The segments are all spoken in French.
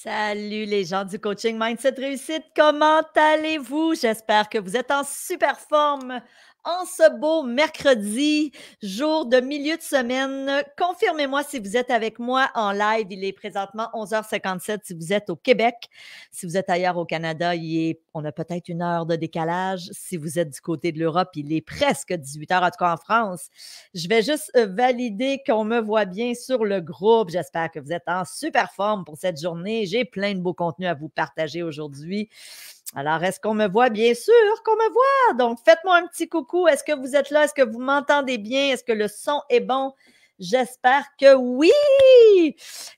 Salut les gens du coaching Mindset Réussite, comment allez-vous? J'espère que vous êtes en super forme en ce beau mercredi, jour de milieu de semaine. Confirmez-moi si vous êtes avec moi en live. Il est présentement 11h57 si vous êtes au Québec. Si vous êtes ailleurs au Canada, on a peut-être une heure de décalage. Si vous êtes du côté de l'Europe, il est presque 18h, en tout cas en France. Je vais juste valider qu'on me voit bien sur le groupe. J'espère que vous êtes en super forme pour cette journée. J'ai plein de beaux contenus à vous partager aujourd'hui. Alors, est-ce qu'on me voit? Bien sûr qu'on me voit. Donc, faites-moi un petit coucou. Est-ce que vous êtes là? Est-ce que vous m'entendez bien? Est-ce que le son est bon? J'espère que oui!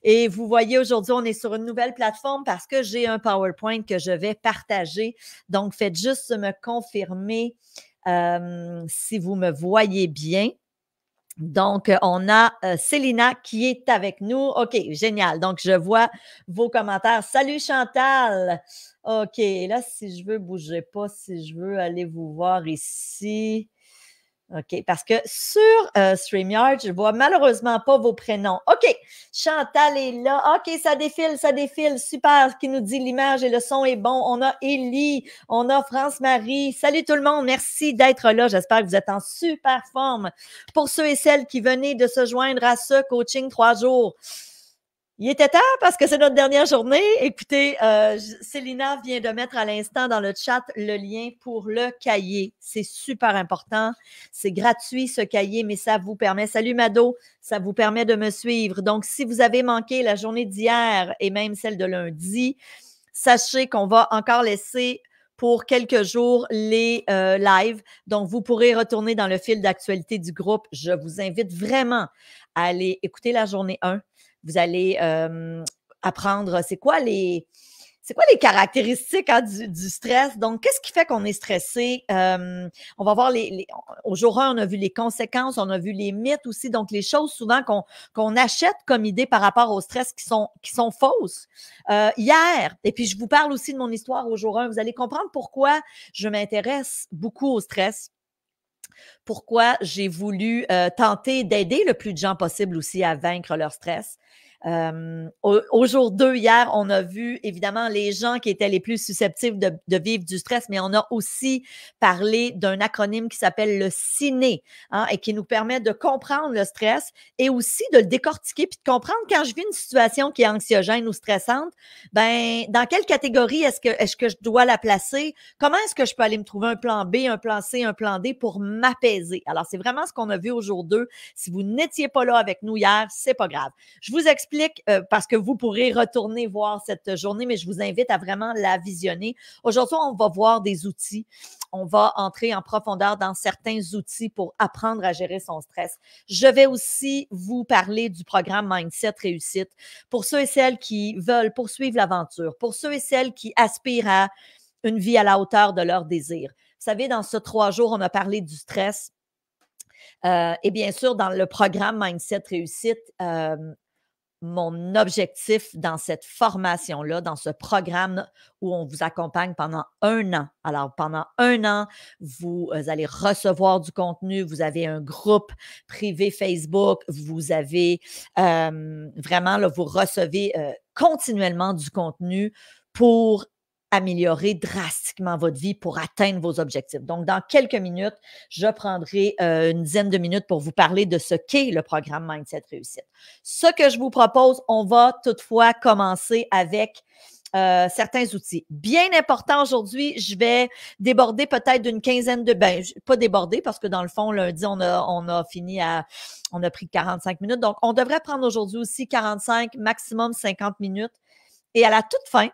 Et vous voyez, aujourd'hui, on est sur une nouvelle plateforme parce que j'ai un PowerPoint que je vais partager. Donc, faites juste me confirmer si vous me voyez bien. Donc, on a Célina qui est avec nous. OK, génial. Donc, je vois vos commentaires. Salut Chantal. OK, là, si je veux, bougez pas, si je veux aller vous voir ici. OK, parce que sur StreamYard, je ne vois malheureusement pas vos prénoms. OK, Chantal est là. OK, ça défile. Super, qui nous dit l'image et le son est bon. On a Élie, on a France-Marie. Salut tout le monde, merci d'être là. J'espère que vous êtes en super forme. Pour ceux et celles qui venaient de se joindre à ce coaching 3 jours, il était temps parce que c'est notre dernière journée. Écoutez, Célina vient de mettre à l'instant dans le chat le lien pour le cahier. C'est super important. C'est gratuit ce cahier, mais ça vous permet, salut Mado, ça vous permet de me suivre. Donc, si vous avez manqué la journée d'hier et même celle de lundi, sachez qu'on va encore laisser pour quelques jours les lives. Donc, vous pourrez retourner dans le fil d'actualité du groupe. Je vous invite vraiment à aller écouter la journée 1. Vous allez apprendre c'est quoi les caractéristiques du stress. Donc, qu'est-ce qui fait qu'on est stressé? On va voir au jour 1, on a vu les conséquences, on a vu les mythes aussi. Donc, les choses souvent qu'on achète comme idée par rapport au stress qui sont fausses. Hier, et puis je vous parle aussi de mon histoire au jour 1, vous allez comprendre pourquoi je m'intéresse beaucoup au stress. Pourquoi j'ai voulu tenter d'aider le plus de gens possible aussi à vaincre leur stress. Au jour 2, hier, on a vu évidemment les gens qui étaient les plus susceptibles de vivre du stress, mais on a aussi parlé d'un acronyme qui s'appelle le CINE et qui nous permet de comprendre le stress et aussi de le décortiquer puis de comprendre quand je vis une situation qui est anxiogène ou stressante, ben dans quelle catégorie est-ce que je dois la placer? Comment est-ce que je peux aller me trouver un plan B, un plan C, un plan D pour m'apaiser? Alors, c'est vraiment ce qu'on a vu au jour 2. Si vous n'étiez pas là avec nous hier, c'est pas grave. Je vous explique parce que vous pourrez retourner voir cette journée, mais je vous invite à vraiment la visionner. Aujourd'hui, on va voir des outils. On va entrer en profondeur dans certains outils pour apprendre à gérer son stress. Je vais aussi vous parler du programme Mindset Réussite pour ceux et celles qui veulent poursuivre l'aventure, pour ceux et celles qui aspirent à une vie à la hauteur de leurs désirs. Vous savez, dans ce 3 jours, on a parlé du stress. Et bien sûr, dans le programme Mindset Réussite, mon objectif dans cette formation-là, dans ce programme où on vous accompagne pendant 1 an. Alors, pendant 1 an, vous allez recevoir du contenu. Vous avez un groupe privé Facebook. Vous avez vraiment, là, vous recevez continuellement du contenu pour améliorer drastiquement votre vie pour atteindre vos objectifs. Donc, dans quelques minutes, je prendrai une dizaine de minutes pour vous parler de ce qu'est le programme Mindset Réussite. Ce que je vous propose, on va toutefois commencer avec certains outils. Bien important aujourd'hui, je vais déborder peut-être d'une quinzaine pas déborder parce que dans le fond, lundi, on a pris 45 minutes. Donc, on devrait prendre aujourd'hui aussi 45, maximum 50 minutes. Et à la toute fin,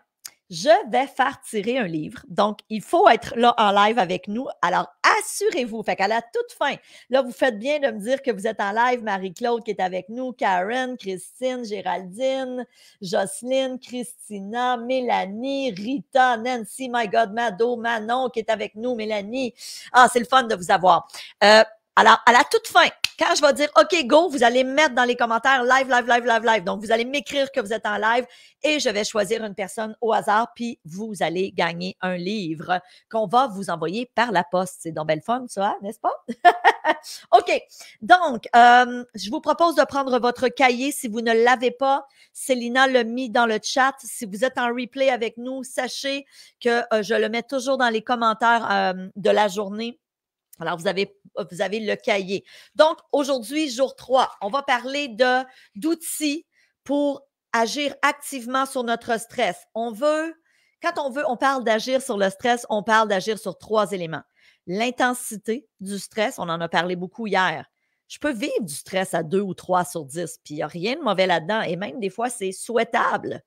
je vais faire tirer un livre. Donc, il faut être là en live avec nous. Alors, assurez-vous. Fait qu'à la toute fin, là, vous faites bien de me dire que vous êtes en live. Marie-Claude qui est avec nous, Karen, Christine, Géraldine, Jocelyne, Christina, Mélanie, Rita, Nancy, my God, Mado, Manon qui est avec nous, Mélanie. Ah, c'est le fun de vous avoir. Alors, à la toute fin, Quand je vais dire OK, go, vous allez me mettre dans les commentaires live, live, live, live, live. Donc, vous allez m'écrire que vous êtes en live et je vais choisir une personne au hasard, puis vous allez gagner un livre qu'on va vous envoyer par la poste. C'est donc belle fun, ça, n'est-ce pas? OK. Donc, je vous propose de prendre votre cahier. Si vous ne l'avez pas, Célina l'a mis dans le chat. Si vous êtes en replay avec nous, sachez que je le mets toujours dans les commentaires de la journée. Alors, vous avez le cahier. Donc, aujourd'hui, jour 3, on va parler d'outils pour agir activement sur notre stress. Quand on parle d'agir sur le stress, on parle d'agir sur 3 éléments. L'intensité du stress, on en a parlé beaucoup hier. Je peux vivre du stress à 2 ou 3 sur 10, puis il n'y a rien de mauvais là-dedans. Et même des fois, c'est souhaitable.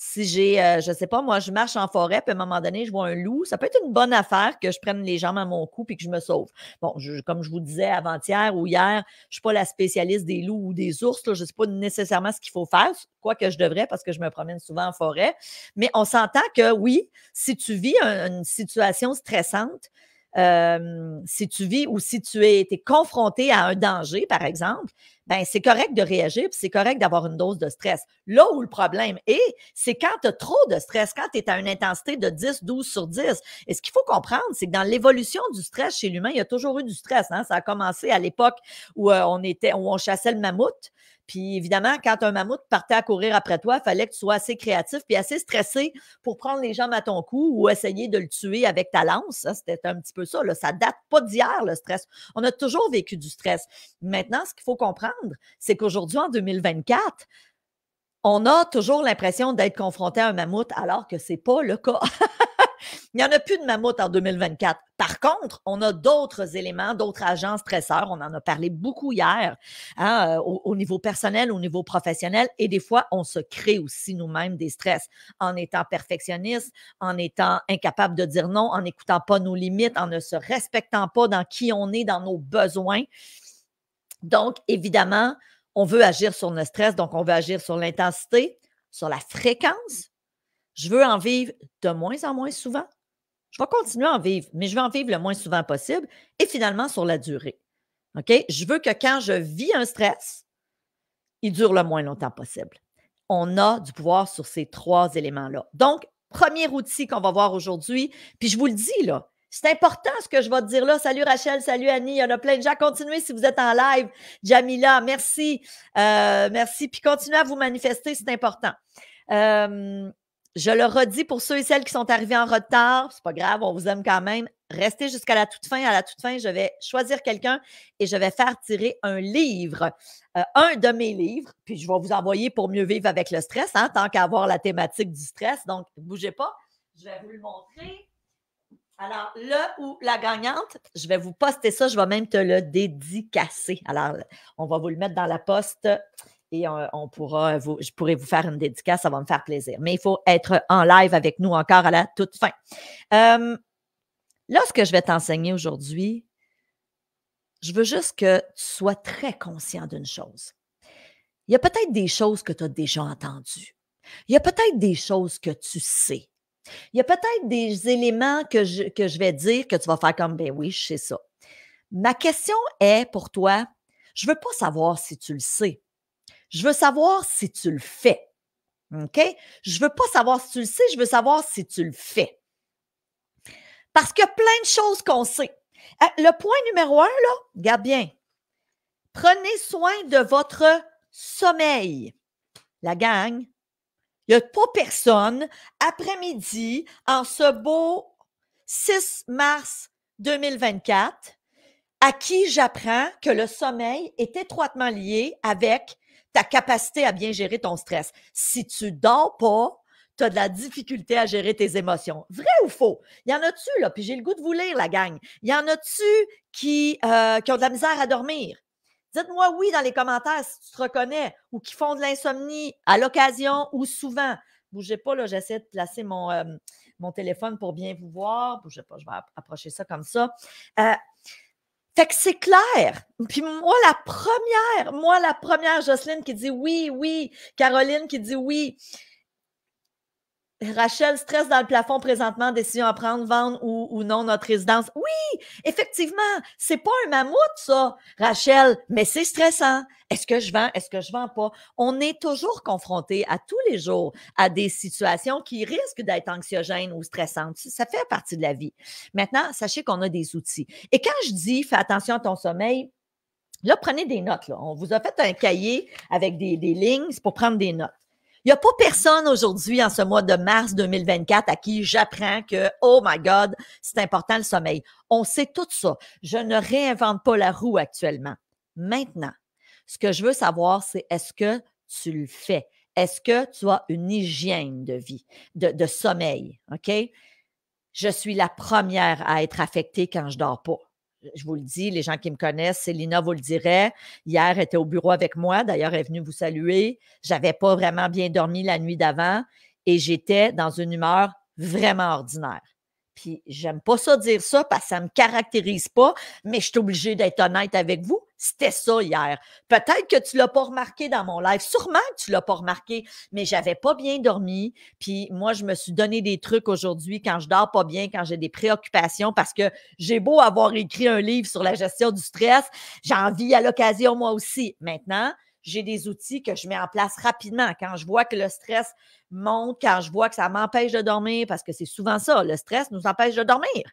Si j'ai, je ne sais pas, moi, je marche en forêt, puis à un moment donné, je vois un loup, ça peut être une bonne affaire que je prenne les jambes à mon cou puis que je me sauve. Bon, comme je vous disais avant-hier ou hier, je ne suis pas la spécialiste des loups ou des ours, là, je ne sais pas nécessairement ce qu'il faut faire, quoi que je devrais parce que je me promène souvent en forêt. Mais on s'entend que oui, si tu vis une situation stressante, si tu vis ou si tu es confronté à un danger, par exemple, ben c'est correct de réagir, puis c'est correct d'avoir une dose de stress. Là où le problème est, c'est quand tu as trop de stress, quand tu es à une intensité de 10, 12 sur 10. Et ce qu'il faut comprendre, c'est que dans l'évolution du stress chez l'humain, il y a toujours eu du stress. Hein? Ça a commencé à l'époque où on chassait le mammouth. Puis évidemment, quand un mammouth partait à courir après toi, il fallait que tu sois assez créatif puis assez stressé pour prendre les jambes à ton cou ou essayer de le tuer avec ta lance. Hein? C'était un petit peu ça. Là. Ça date pas d'hier, le stress. On a toujours vécu du stress. Maintenant, ce qu'il faut comprendre, c'est qu'aujourd'hui, en 2024, on a toujours l'impression d'être confronté à un mammouth alors que ce n'est pas le cas. Il n'y en a plus de mammouth en 2024. Par contre, on a d'autres éléments, d'autres agents stresseurs. On en a parlé beaucoup hier, hein, au niveau personnel, au niveau professionnel. Et des fois, on se crée aussi nous-mêmes des stress en étant perfectionniste, en étant incapable de dire non, en n'écoutant pas nos limites, en ne se respectant pas dans qui on est, dans nos besoins. Donc, évidemment, on veut agir sur notre stress. Donc, on veut agir sur l'intensité, sur la fréquence. Je veux en vivre de moins en moins souvent. Je vais continuer à en vivre, mais je vais en vivre le moins souvent possible et finalement sur la durée. OK? Je veux que quand je vis un stress, il dure le moins longtemps possible. On a du pouvoir sur ces 3 éléments-là. Donc, premier outil qu'on va voir aujourd'hui, puis je vous le dis, là, c'est important ce que je vais te dire là. Salut Rachel, salut Annie, il y en a plein de gens. Continuez si vous êtes en live. Jamila, merci. Merci. Puis continuez à vous manifester, c'est important. Je le redis pour ceux et celles qui sont arrivés en retard, c'est pas grave, on vous aime quand même. Restez jusqu'à la toute fin. À la toute fin, je vais choisir quelqu'un et je vais faire tirer un livre, un de mes livres, puis je vais vous envoyer pour mieux vivre avec le stress, hein, tant qu'à avoir la thématique du stress. Donc, ne bougez pas, je vais vous le montrer. Alors, le ou la gagnante, je vais vous poster ça, je vais même te le dédicacer. Alors, on va vous le mettre dans la poste et je pourrai vous faire une dédicace, ça va me faire plaisir. Mais il faut être en live avec nous encore à la toute fin. Là, ce que je vais t'enseigner aujourd'hui, je veux juste que tu sois très conscient d'une chose. Il y a peut-être des choses que tu as déjà entendues. Il y a peut-être des choses que tu sais. Il y a peut-être des éléments que je vais dire que tu vas faire comme, ben oui, je sais ça. Ma question est pour toi, je ne veux pas savoir si tu le sais. Je veux savoir si tu le fais. OK? Je ne veux pas savoir si tu le sais, je veux savoir si tu le fais. Parce qu'il y a plein de choses qu'on sait. Le point numéro 1, là, regarde bien. Prenez soin de votre sommeil. La gang, il n'y a pas personne après-midi en ce beau 6 mars 2024 à qui j'apprends que le sommeil est étroitement lié avec ta capacité à bien gérer ton stress. Si tu dors pas, tu as de la difficulté à gérer tes émotions. Vrai ou faux? Il y en a-tu, là? Puis j'ai le goût de vous lire, la gang. Il y en a-tu qui ont de la misère à dormir? Dites-moi oui dans les commentaires si tu te reconnais ou qui font de l'insomnie à l'occasion ou souvent. Bougez pas, là, j'essaie de placer mon téléphone pour bien vous voir. Bougez pas, je vais approcher ça comme ça. Fait que c'est clair. Puis moi, la première, Jocelyne qui dit oui, oui, Caroline qui dit oui. Rachel, stress dans le plafond présentement, décision à prendre, vendre ou non notre résidence. Oui, effectivement, c'est pas un mammouth, ça, Rachel, mais c'est stressant. Est-ce que je vends? Est-ce que je vends pas? On est toujours confronté à tous les jours à des situations qui risquent d'être anxiogènes ou stressantes. Ça fait partie de la vie. Maintenant, sachez qu'on a des outils. Et quand je dis fais attention à ton sommeil, là, prenez des notes. Là. On vous a fait un cahier avec des lignes, c'est pour prendre des notes. Il n'y a pas personne aujourd'hui, en ce mois de mars 2024, à qui j'apprends que, oh my God, c'est important le sommeil. On sait tout ça. Je ne réinvente pas la roue actuellement. Maintenant, ce que je veux savoir, c'est est-ce que tu le fais? Est-ce que tu as une hygiène de vie, de sommeil? OK? Je suis la première à être affectée quand je dors pas. Je vous le dis, les gens qui me connaissent, Célina vous le dirait. Hier, elle était au bureau avec moi. D'ailleurs, elle est venue vous saluer. J'avais pas vraiment bien dormi la nuit d'avant et j'étais dans une humeur vraiment ordinaire. Puis, j'aime pas ça dire ça parce que ça me caractérise pas, mais je suis obligée d'être honnête avec vous. C'était ça hier. Peut-être que tu l'as pas remarqué dans mon live. Sûrement que tu l'as pas remarqué, mais j'avais pas bien dormi. Puis moi, je me suis donné des trucs aujourd'hui quand je dors pas bien, quand j'ai des préoccupations, parce que j'ai beau avoir écrit un livre sur la gestion du stress, j'en vis à l'occasion moi aussi. Maintenant, j'ai des outils que je mets en place rapidement. Quand je vois que le stress monte, quand je vois que ça m'empêche de dormir, parce que c'est souvent ça, le stress nous empêche de dormir.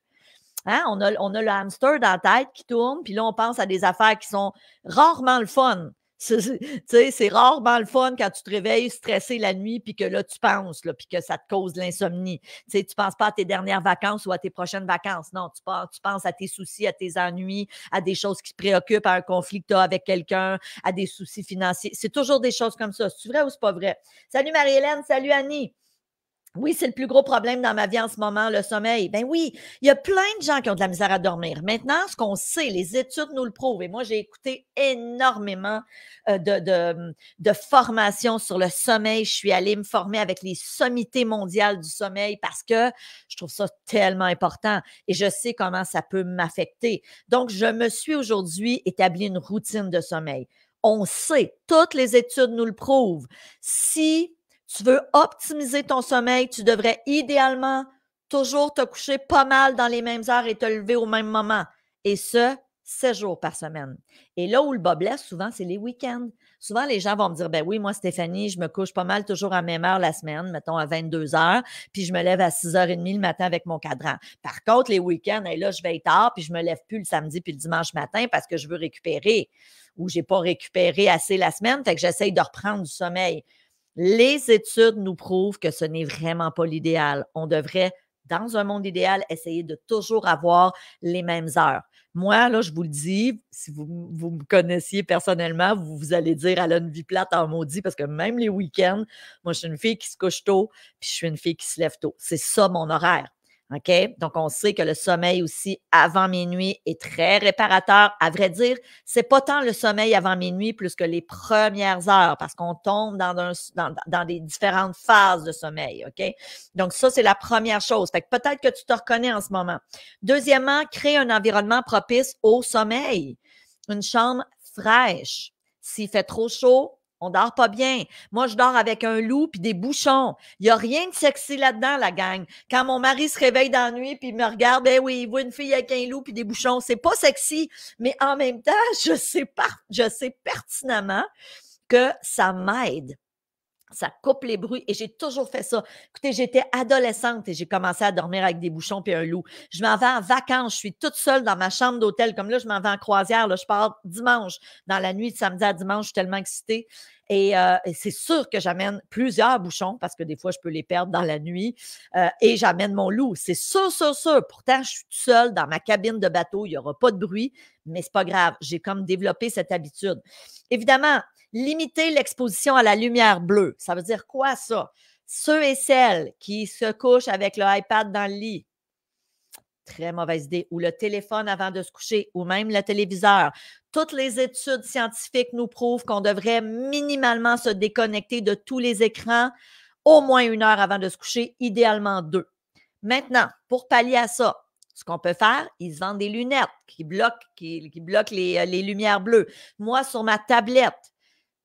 Hein? On a le hamster dans la tête qui tourne, puis là, on pense à des affaires qui sont rarement le fun. C'est rarement le fun quand tu te réveilles stressé la nuit, puis que là, tu penses, là, puis que ça te cause l'insomnie. Tu ne penses pas à tes dernières vacances ou à tes prochaines vacances. Non, tu penses à tes soucis, à tes ennuis, à des choses qui te préoccupent, à un conflit que tu as avec quelqu'un, à des soucis financiers. C'est toujours des choses comme ça. C'est vrai ou c'est pas vrai? Salut Marie-Hélène, salut Annie. Oui, c'est le plus gros problème dans ma vie en ce moment, le sommeil. Ben oui, il y a plein de gens qui ont de la misère à dormir. Maintenant, ce qu'on sait, les études nous le prouvent. Et moi, j'ai écouté énormément de formations sur le sommeil. Je suis allée me former avec les sommités mondiales du sommeil parce que je trouve ça tellement important et je sais comment ça peut m'affecter. Donc, je me suis aujourd'hui établi une routine de sommeil. On sait, toutes les études nous le prouvent. Si tu veux optimiser ton sommeil, tu devrais idéalement toujours te coucher pas mal dans les mêmes heures et te lever au même moment. Et ce, 7 jours par semaine. Et là où le bas blesse, souvent, c'est les week-ends. Souvent, les gens vont me dire, ben oui, moi, Stéphanie, je me couche pas mal toujours à la même heure la semaine, mettons à 22 heures, puis je me lève à 6h30 le matin avec mon cadran. Par contre, les week-ends, là, je veille tard, puis je me lève plus le samedi puis le dimanche matin parce que je veux récupérer ou j'ai pas récupéré assez la semaine, fait que j'essaye de reprendre du sommeil. Les études nous prouvent que ce n'est vraiment pas l'idéal. On devrait, dans un monde idéal, essayer de toujours avoir les mêmes heures. Moi, là, je vous le dis, si vous me connaissiez personnellement, vous allez dire, elle a une vie plate en maudit parce que même les week-ends, moi, je suis une fille qui se couche tôt, puis je suis une fille qui se lève tôt. C'est ça mon horaire. OK? Donc, on sait que le sommeil aussi avant minuit est très réparateur. À vrai dire, c'est pas tant le sommeil avant minuit plus que les premières heures parce qu'on tombe dans des différentes phases de sommeil. OK? Donc, ça, c'est la première chose. Fait que peut-être que tu te reconnais en ce moment. Deuxièmement, créer un environnement propice au sommeil. Une chambre fraîche. S'il fait trop chaud, on dort pas bien. Moi, je dors avec un loup puis des bouchons. Il n'y a rien de sexy là-dedans, la gang. Quand mon mari se réveille dans la nuit puis il me regarde, ben oui, il voit une fille avec un loup puis des bouchons. C'est pas sexy, mais en même temps, je sais pertinemment que ça m'aide. Ça coupe les bruits et j'ai toujours fait ça. Écoutez, j'étais adolescente et j'ai commencé à dormir avec des bouchons puis un loup. Je m'en vais en vacances, je suis toute seule dans ma chambre d'hôtel. Comme là, je m'en vais en croisière. Là, je pars dimanche, dans la nuit de samedi à dimanche. Je suis tellement excitée. Et c'est sûr que j'amène plusieurs bouchons parce que des fois, je peux les perdre dans la nuit. Et j'amène mon loup. C'est sûr, sûr, sûr. Pourtant, je suis toute seule dans ma cabine de bateau. Il n'y aura pas de bruit, mais c'est pas grave. J'ai comme développé cette habitude. Évidemment, limiter l'exposition à la lumière bleue. Ça veut dire quoi, ça? Ceux et celles qui se couchent avec le iPad dans le lit, très mauvaise idée, ou le téléphone avant de se coucher, ou même le téléviseur. Toutes les études scientifiques nous prouvent qu'on devrait minimalement se déconnecter de tous les écrans au moins 1 heure avant de se coucher, idéalement 2. Maintenant, pour pallier à ça, ce qu'on peut faire, ils se vendent des lunettes qui bloquent les lumières bleues. Moi, sur ma tablette,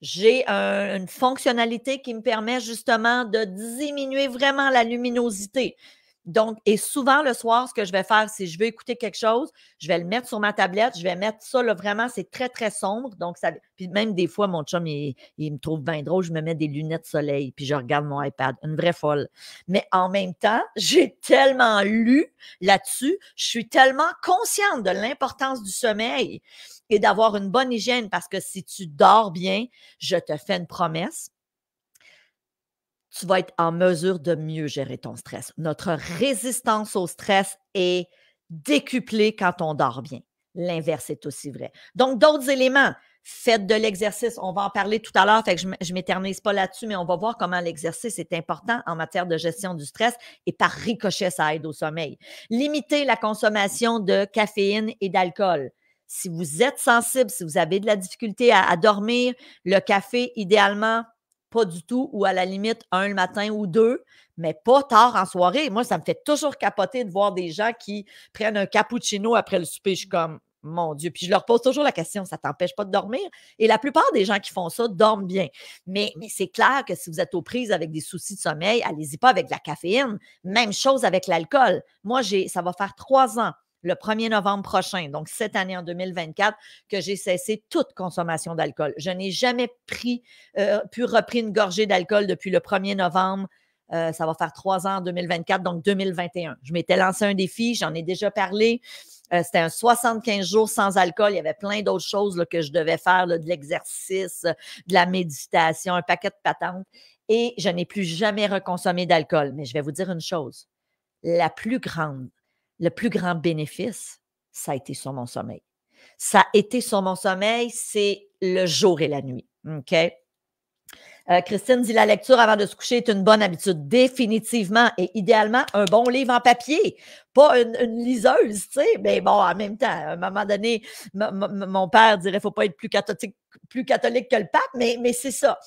J'ai une fonctionnalité qui me permet justement de diminuer vraiment la luminosité. Donc, et souvent le soir, ce que je vais faire, si je veux écouter quelque chose, je vais le mettre sur ma tablette, je vais mettre ça là, vraiment, c'est très, très sombre. Donc, ça, puis même des fois, mon chum, il me trouve bien drôle, je me mets des lunettes soleil, puis je regarde mon iPad, une vraie folle. Mais en même temps, j'ai tellement lu là-dessus, je suis tellement consciente de l'importance du sommeil et d'avoir une bonne hygiène parce que si tu dors bien, je te fais une promesse, tu vas être en mesure de mieux gérer ton stress. Notre résistance au stress est décuplée quand on dort bien. L'inverse est aussi vrai. Donc, d'autres éléments. Faites de l'exercice. On va en parler tout à l'heure, fait que je ne m'éternise pas là-dessus, mais on va voir comment l'exercice est important en matière de gestion du stress et par ricochet, ça aide au sommeil. Limitez la consommation de caféine et d'alcool. Si vous êtes sensible, si vous avez de la difficulté à dormir, le café, idéalement, pas du tout, ou à la limite, un le matin ou deux, mais pas tard en soirée. Moi, ça me fait toujours capoter de voir des gens qui prennent un cappuccino après le souper. Je suis comme, mon Dieu. Puis je leur pose toujours la question, ça t'empêche pas de dormir? Et la plupart des gens qui font ça dorment bien. Mais c'est clair que si vous êtes aux prises avec des soucis de sommeil, allez-y pas avec de la caféine. Même chose avec l'alcool. Moi, ça va faire 3 ans le 1er novembre prochain, donc cette année en 2024, que j'ai cessé toute consommation d'alcool. Je n'ai jamais repris une gorgée d'alcool depuis le 1er novembre. Ça va faire 3 ans en 2024, donc 2021. Je m'étais lancé un défi, j'en ai déjà parlé. C'était un 75 jours sans alcool. Il y avait plein d'autres choses là, que je devais faire, là, de l'exercice, de la méditation, un paquet de patentes. Et je n'ai plus jamais reconsommé d'alcool. Mais je vais vous dire une chose. Le plus grand bénéfice, ça a été sur mon sommeil. Ça a été sur mon sommeil, c'est le jour et la nuit. OK? Christine dit la lecture avant de se coucher est une bonne habitude, définitivement. Et idéalement, un bon livre en papier, pas une liseuse, tu sais. Mais bon, en même temps, à un moment donné, mon père dirait qu'il ne faut pas être plus catholique que le pape, mais c'est ça.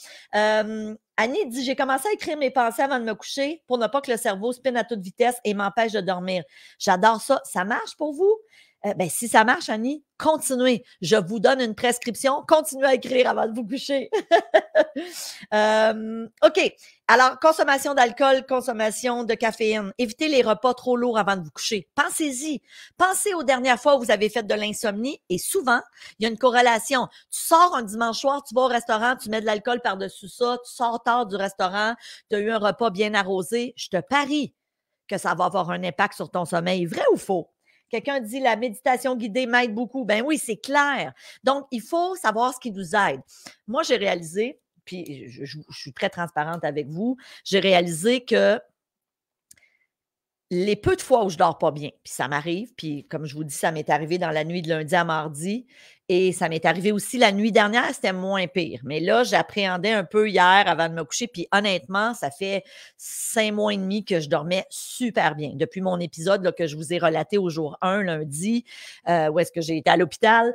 Annie dit, j'ai commencé à écrire mes pensées avant de me coucher pour ne pas que le cerveau spinne à toute vitesse et m'empêche de dormir. J'adore ça. Ça marche pour vous? Ben, si ça marche, Annie, continuez. Je vous donne une prescription. Continuez à écrire avant de vous coucher. OK. Alors, consommation d'alcool, consommation de caféine. Évitez les repas trop lourds avant de vous coucher. Pensez-y. Pensez aux dernières fois où vous avez fait de l'insomnie et souvent, il y a une corrélation. Tu sors un dimanche soir, tu vas au restaurant, tu mets de l'alcool par-dessus ça, tu sors tard du restaurant, tu as eu un repas bien arrosé. Je te parie que ça va avoir un impact sur ton sommeil. Vrai ou faux? Quelqu'un dit la méditation guidée m'aide beaucoup. Ben oui, c'est clair. Donc, il faut savoir ce qui nous aide. Moi, j'ai réalisé, puis je suis très transparente avec vous, j'ai réalisé que les peu de fois où je dors pas bien, puis ça m'arrive, puis comme je vous dis, ça m'est arrivé dans la nuit de lundi à mardi et ça m'est arrivé aussi la nuit dernière, c'était moins pire. Mais là, j'appréhendais un peu hier avant de me coucher, puis honnêtement, ça fait 5 mois et demi que je dormais super bien. Depuis mon épisode là, que je vous ai relaté au jour 1, lundi, où est-ce que j'ai été à l'hôpital,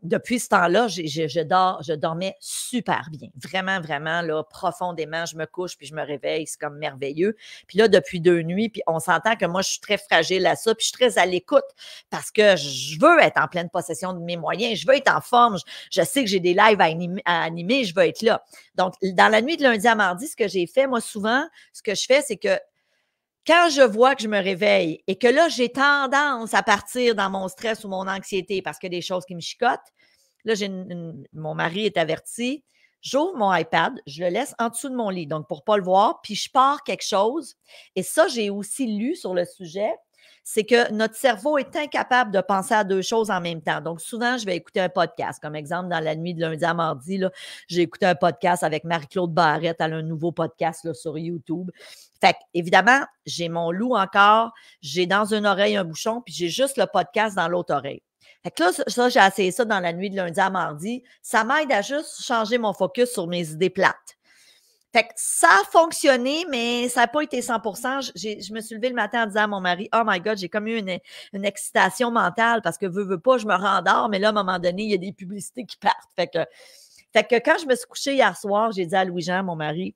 depuis ce temps-là, je dormais super bien. Vraiment, vraiment, là, profondément, je me couche, puis je me réveille, c'est comme merveilleux. Puis là, depuis 2 nuits, puis on s'entend que moi, je suis très fragile à ça, puis je suis très à l'écoute parce que je veux être en pleine possession de mes moyens, je veux être en forme, je sais que j'ai des lives à animer, je veux être là. Donc, dans la nuit de lundi à mardi, ce que j'ai fait, moi, souvent, ce que je fais, c'est que quand je vois que je me réveille et que là, j'ai tendance à partir dans mon stress ou mon anxiété parce qu'il y a des choses qui me chicotent, là, mon mari est averti. J'ouvre mon iPad, je le laisse en dessous de mon lit, donc pour ne pas le voir, puis je pars quelque chose. Et ça, j'ai aussi lu sur le sujet, c'est que notre cerveau est incapable de penser à 2 choses en même temps. Donc, souvent, je vais écouter un podcast. Comme exemple, dans la nuit de lundi à mardi, là, j'ai écouté un podcast avec Marie-Claude Barrette. Elle a un nouveau podcast là, sur YouTube. Fait évidemment, j'ai mon loup encore, j'ai dans une oreille un bouchon, puis j'ai juste le podcast dans l'autre oreille. Fait que là, ça, j'ai essayé ça dans la nuit de lundi à mardi. Ça m'aide à juste changer mon focus sur mes idées plates. Fait que ça a fonctionné, mais ça n'a pas été 100%. Je me suis levée le matin en disant à mon mari, « Oh my God, j'ai comme eu une excitation mentale parce que veux pas, je me rendors, mais là, à un moment donné, il y a des publicités qui partent. » Fait que quand je me suis couchée hier soir, j'ai dit à Louis-Jean, mon mari,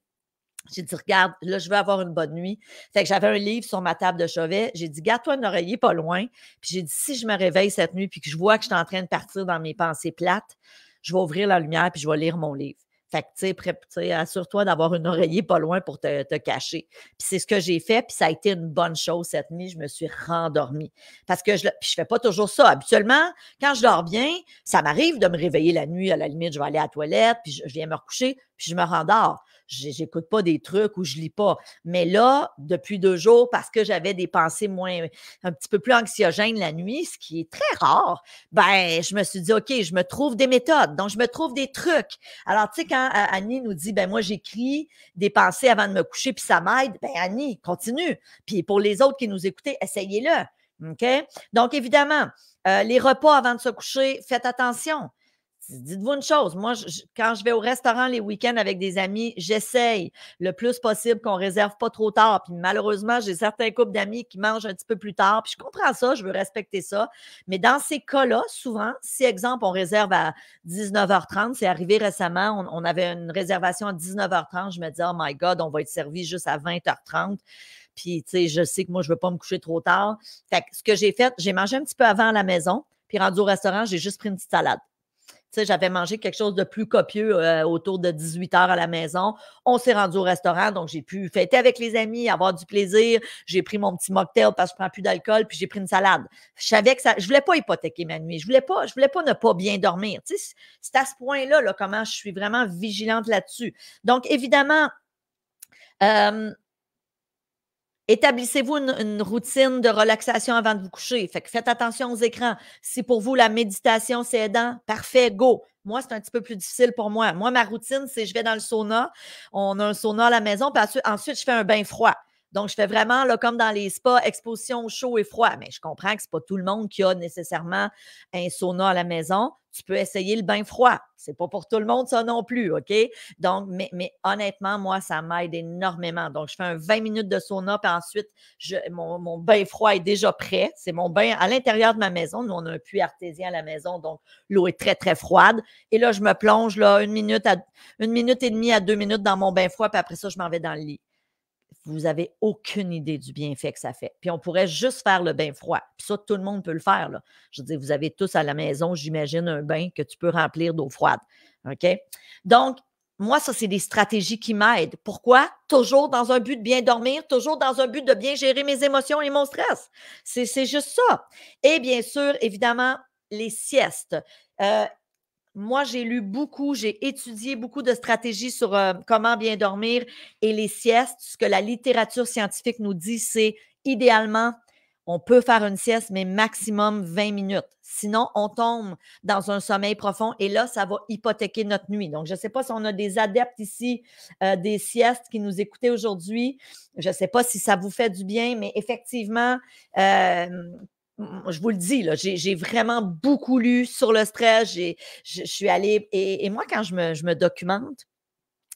j'ai dit, regarde, là, je veux avoir une bonne nuit. Fait que j'avais un livre sur ma table de chevet. J'ai dit, garde-toi un oreiller pas loin. Puis j'ai dit, si je me réveille cette nuit puis que je vois que je suis en train de partir dans mes pensées plates, je vais ouvrir la lumière puis je vais lire mon livre. Fait que, tu sais, assure-toi d'avoir un oreiller pas loin pour te cacher. Puis c'est ce que j'ai fait, puis ça a été une bonne chose cette nuit. Je me suis rendormie. Parce que puis je fais pas toujours ça. Habituellement, quand je dors bien, ça m'arrive de me réveiller la nuit. À la limite, je vais aller à la toilette, puis je viens me recoucher, puis je me rendors. J'écoute pas des trucs ou je lis pas. Mais là, depuis 2 jours, parce que j'avais des pensées un petit peu plus anxiogènes la nuit, ce qui est très rare, ben, je me suis dit, OK, je me trouve des méthodes. Donc, je me trouve des trucs. Alors, tu sais, quand Annie nous dit, ben, moi, j'écris des pensées avant de me coucher, puis ça m'aide, ben, Annie, continue. Puis pour les autres qui nous écoutaient, essayez-le. OK? Donc, évidemment, les repas avant de se coucher, faites attention. Dites-vous une chose, moi, quand je vais au restaurant les week-ends avec des amis, j'essaye le plus possible qu'on réserve pas trop tard. Puis malheureusement, j'ai certains couples d'amis qui mangent un petit peu plus tard. Puis je comprends ça, je veux respecter ça. Mais dans ces cas-là, souvent, si, exemple, on réserve à 19h30, c'est arrivé récemment, on avait une réservation à 19h30, je me dis, oh my God, on va être servi juste à 20h30. Puis, tu sais, je sais que moi, je veux pas me coucher trop tard. Fait que ce que j'ai fait, j'ai mangé un petit peu avant à la maison. Puis rendu au restaurant, j'ai juste pris une petite salade. Tu sais, j'avais mangé quelque chose de plus copieux autour de 18h à la maison. On s'est rendu au restaurant, donc j'ai pu fêter avec les amis, avoir du plaisir. J'ai pris mon petit mocktail parce que je prends plus d'alcool, puis j'ai pris une salade. Je savais que ça, je voulais pas hypothéquer ma nuit. Je voulais pas ne pas bien dormir. Tu sais, c'est à ce point-là, là, comment je suis vraiment vigilante là-dessus. Donc, évidemment, établissez-vous une routine de relaxation avant de vous coucher. Fait que faites attention aux écrans. Si pour vous, la méditation, c'est aidant, parfait, go. Moi, c'est un petit peu plus difficile pour moi. Moi, ma routine, c'est je vais dans le sauna. On a un sauna à la maison, puis ensuite, je fais un bain froid. Donc, je fais vraiment, là, comme dans les spas, exposition chaud et froid. Mais je comprends que ce n'est pas tout le monde qui a nécessairement un sauna à la maison. Tu peux essayer le bain froid. Ce n'est pas pour tout le monde, ça non plus, OK? Donc, mais honnêtement, moi, ça m'aide énormément. Donc, je fais un 20 minutes de sauna, puis ensuite, mon bain froid est déjà prêt. C'est mon bain à l'intérieur de ma maison. Nous, on a un puits artésien à la maison, donc l'eau est très, très froide. Et là, je me plonge là, 1 minute et demie à 2 minutes dans mon bain froid, puis après ça, je m'en vais dans le lit. Vous n'avez aucune idée du bienfait que ça fait. Puis on pourrait juste faire le bain froid. Puis ça, tout le monde peut le faire, là. Je veux dire, vous avez tous à la maison, j'imagine, un bain que tu peux remplir d'eau froide. OK? Donc, moi, ça, c'est des stratégies qui m'aident. Pourquoi? Toujours dans un but de bien dormir, toujours dans un but de bien gérer mes émotions et mon stress. C'est juste ça. Et bien sûr, évidemment, les siestes. Moi, j'ai lu beaucoup, j'ai étudié beaucoup de stratégies sur comment bien dormir et les siestes. Ce que la littérature scientifique nous dit, c'est idéalement, on peut faire une sieste, mais maximum 20 minutes. Sinon, on tombe dans un sommeil profond et là, ça va hypothéquer notre nuit. Donc, je ne sais pas si on a des adeptes ici des siestes qui nous écoutaient aujourd'hui. Je ne sais pas si ça vous fait du bien, mais effectivement, je vous le dis, là, j'ai vraiment beaucoup lu sur le stress. Je suis allée et moi, quand je me documente,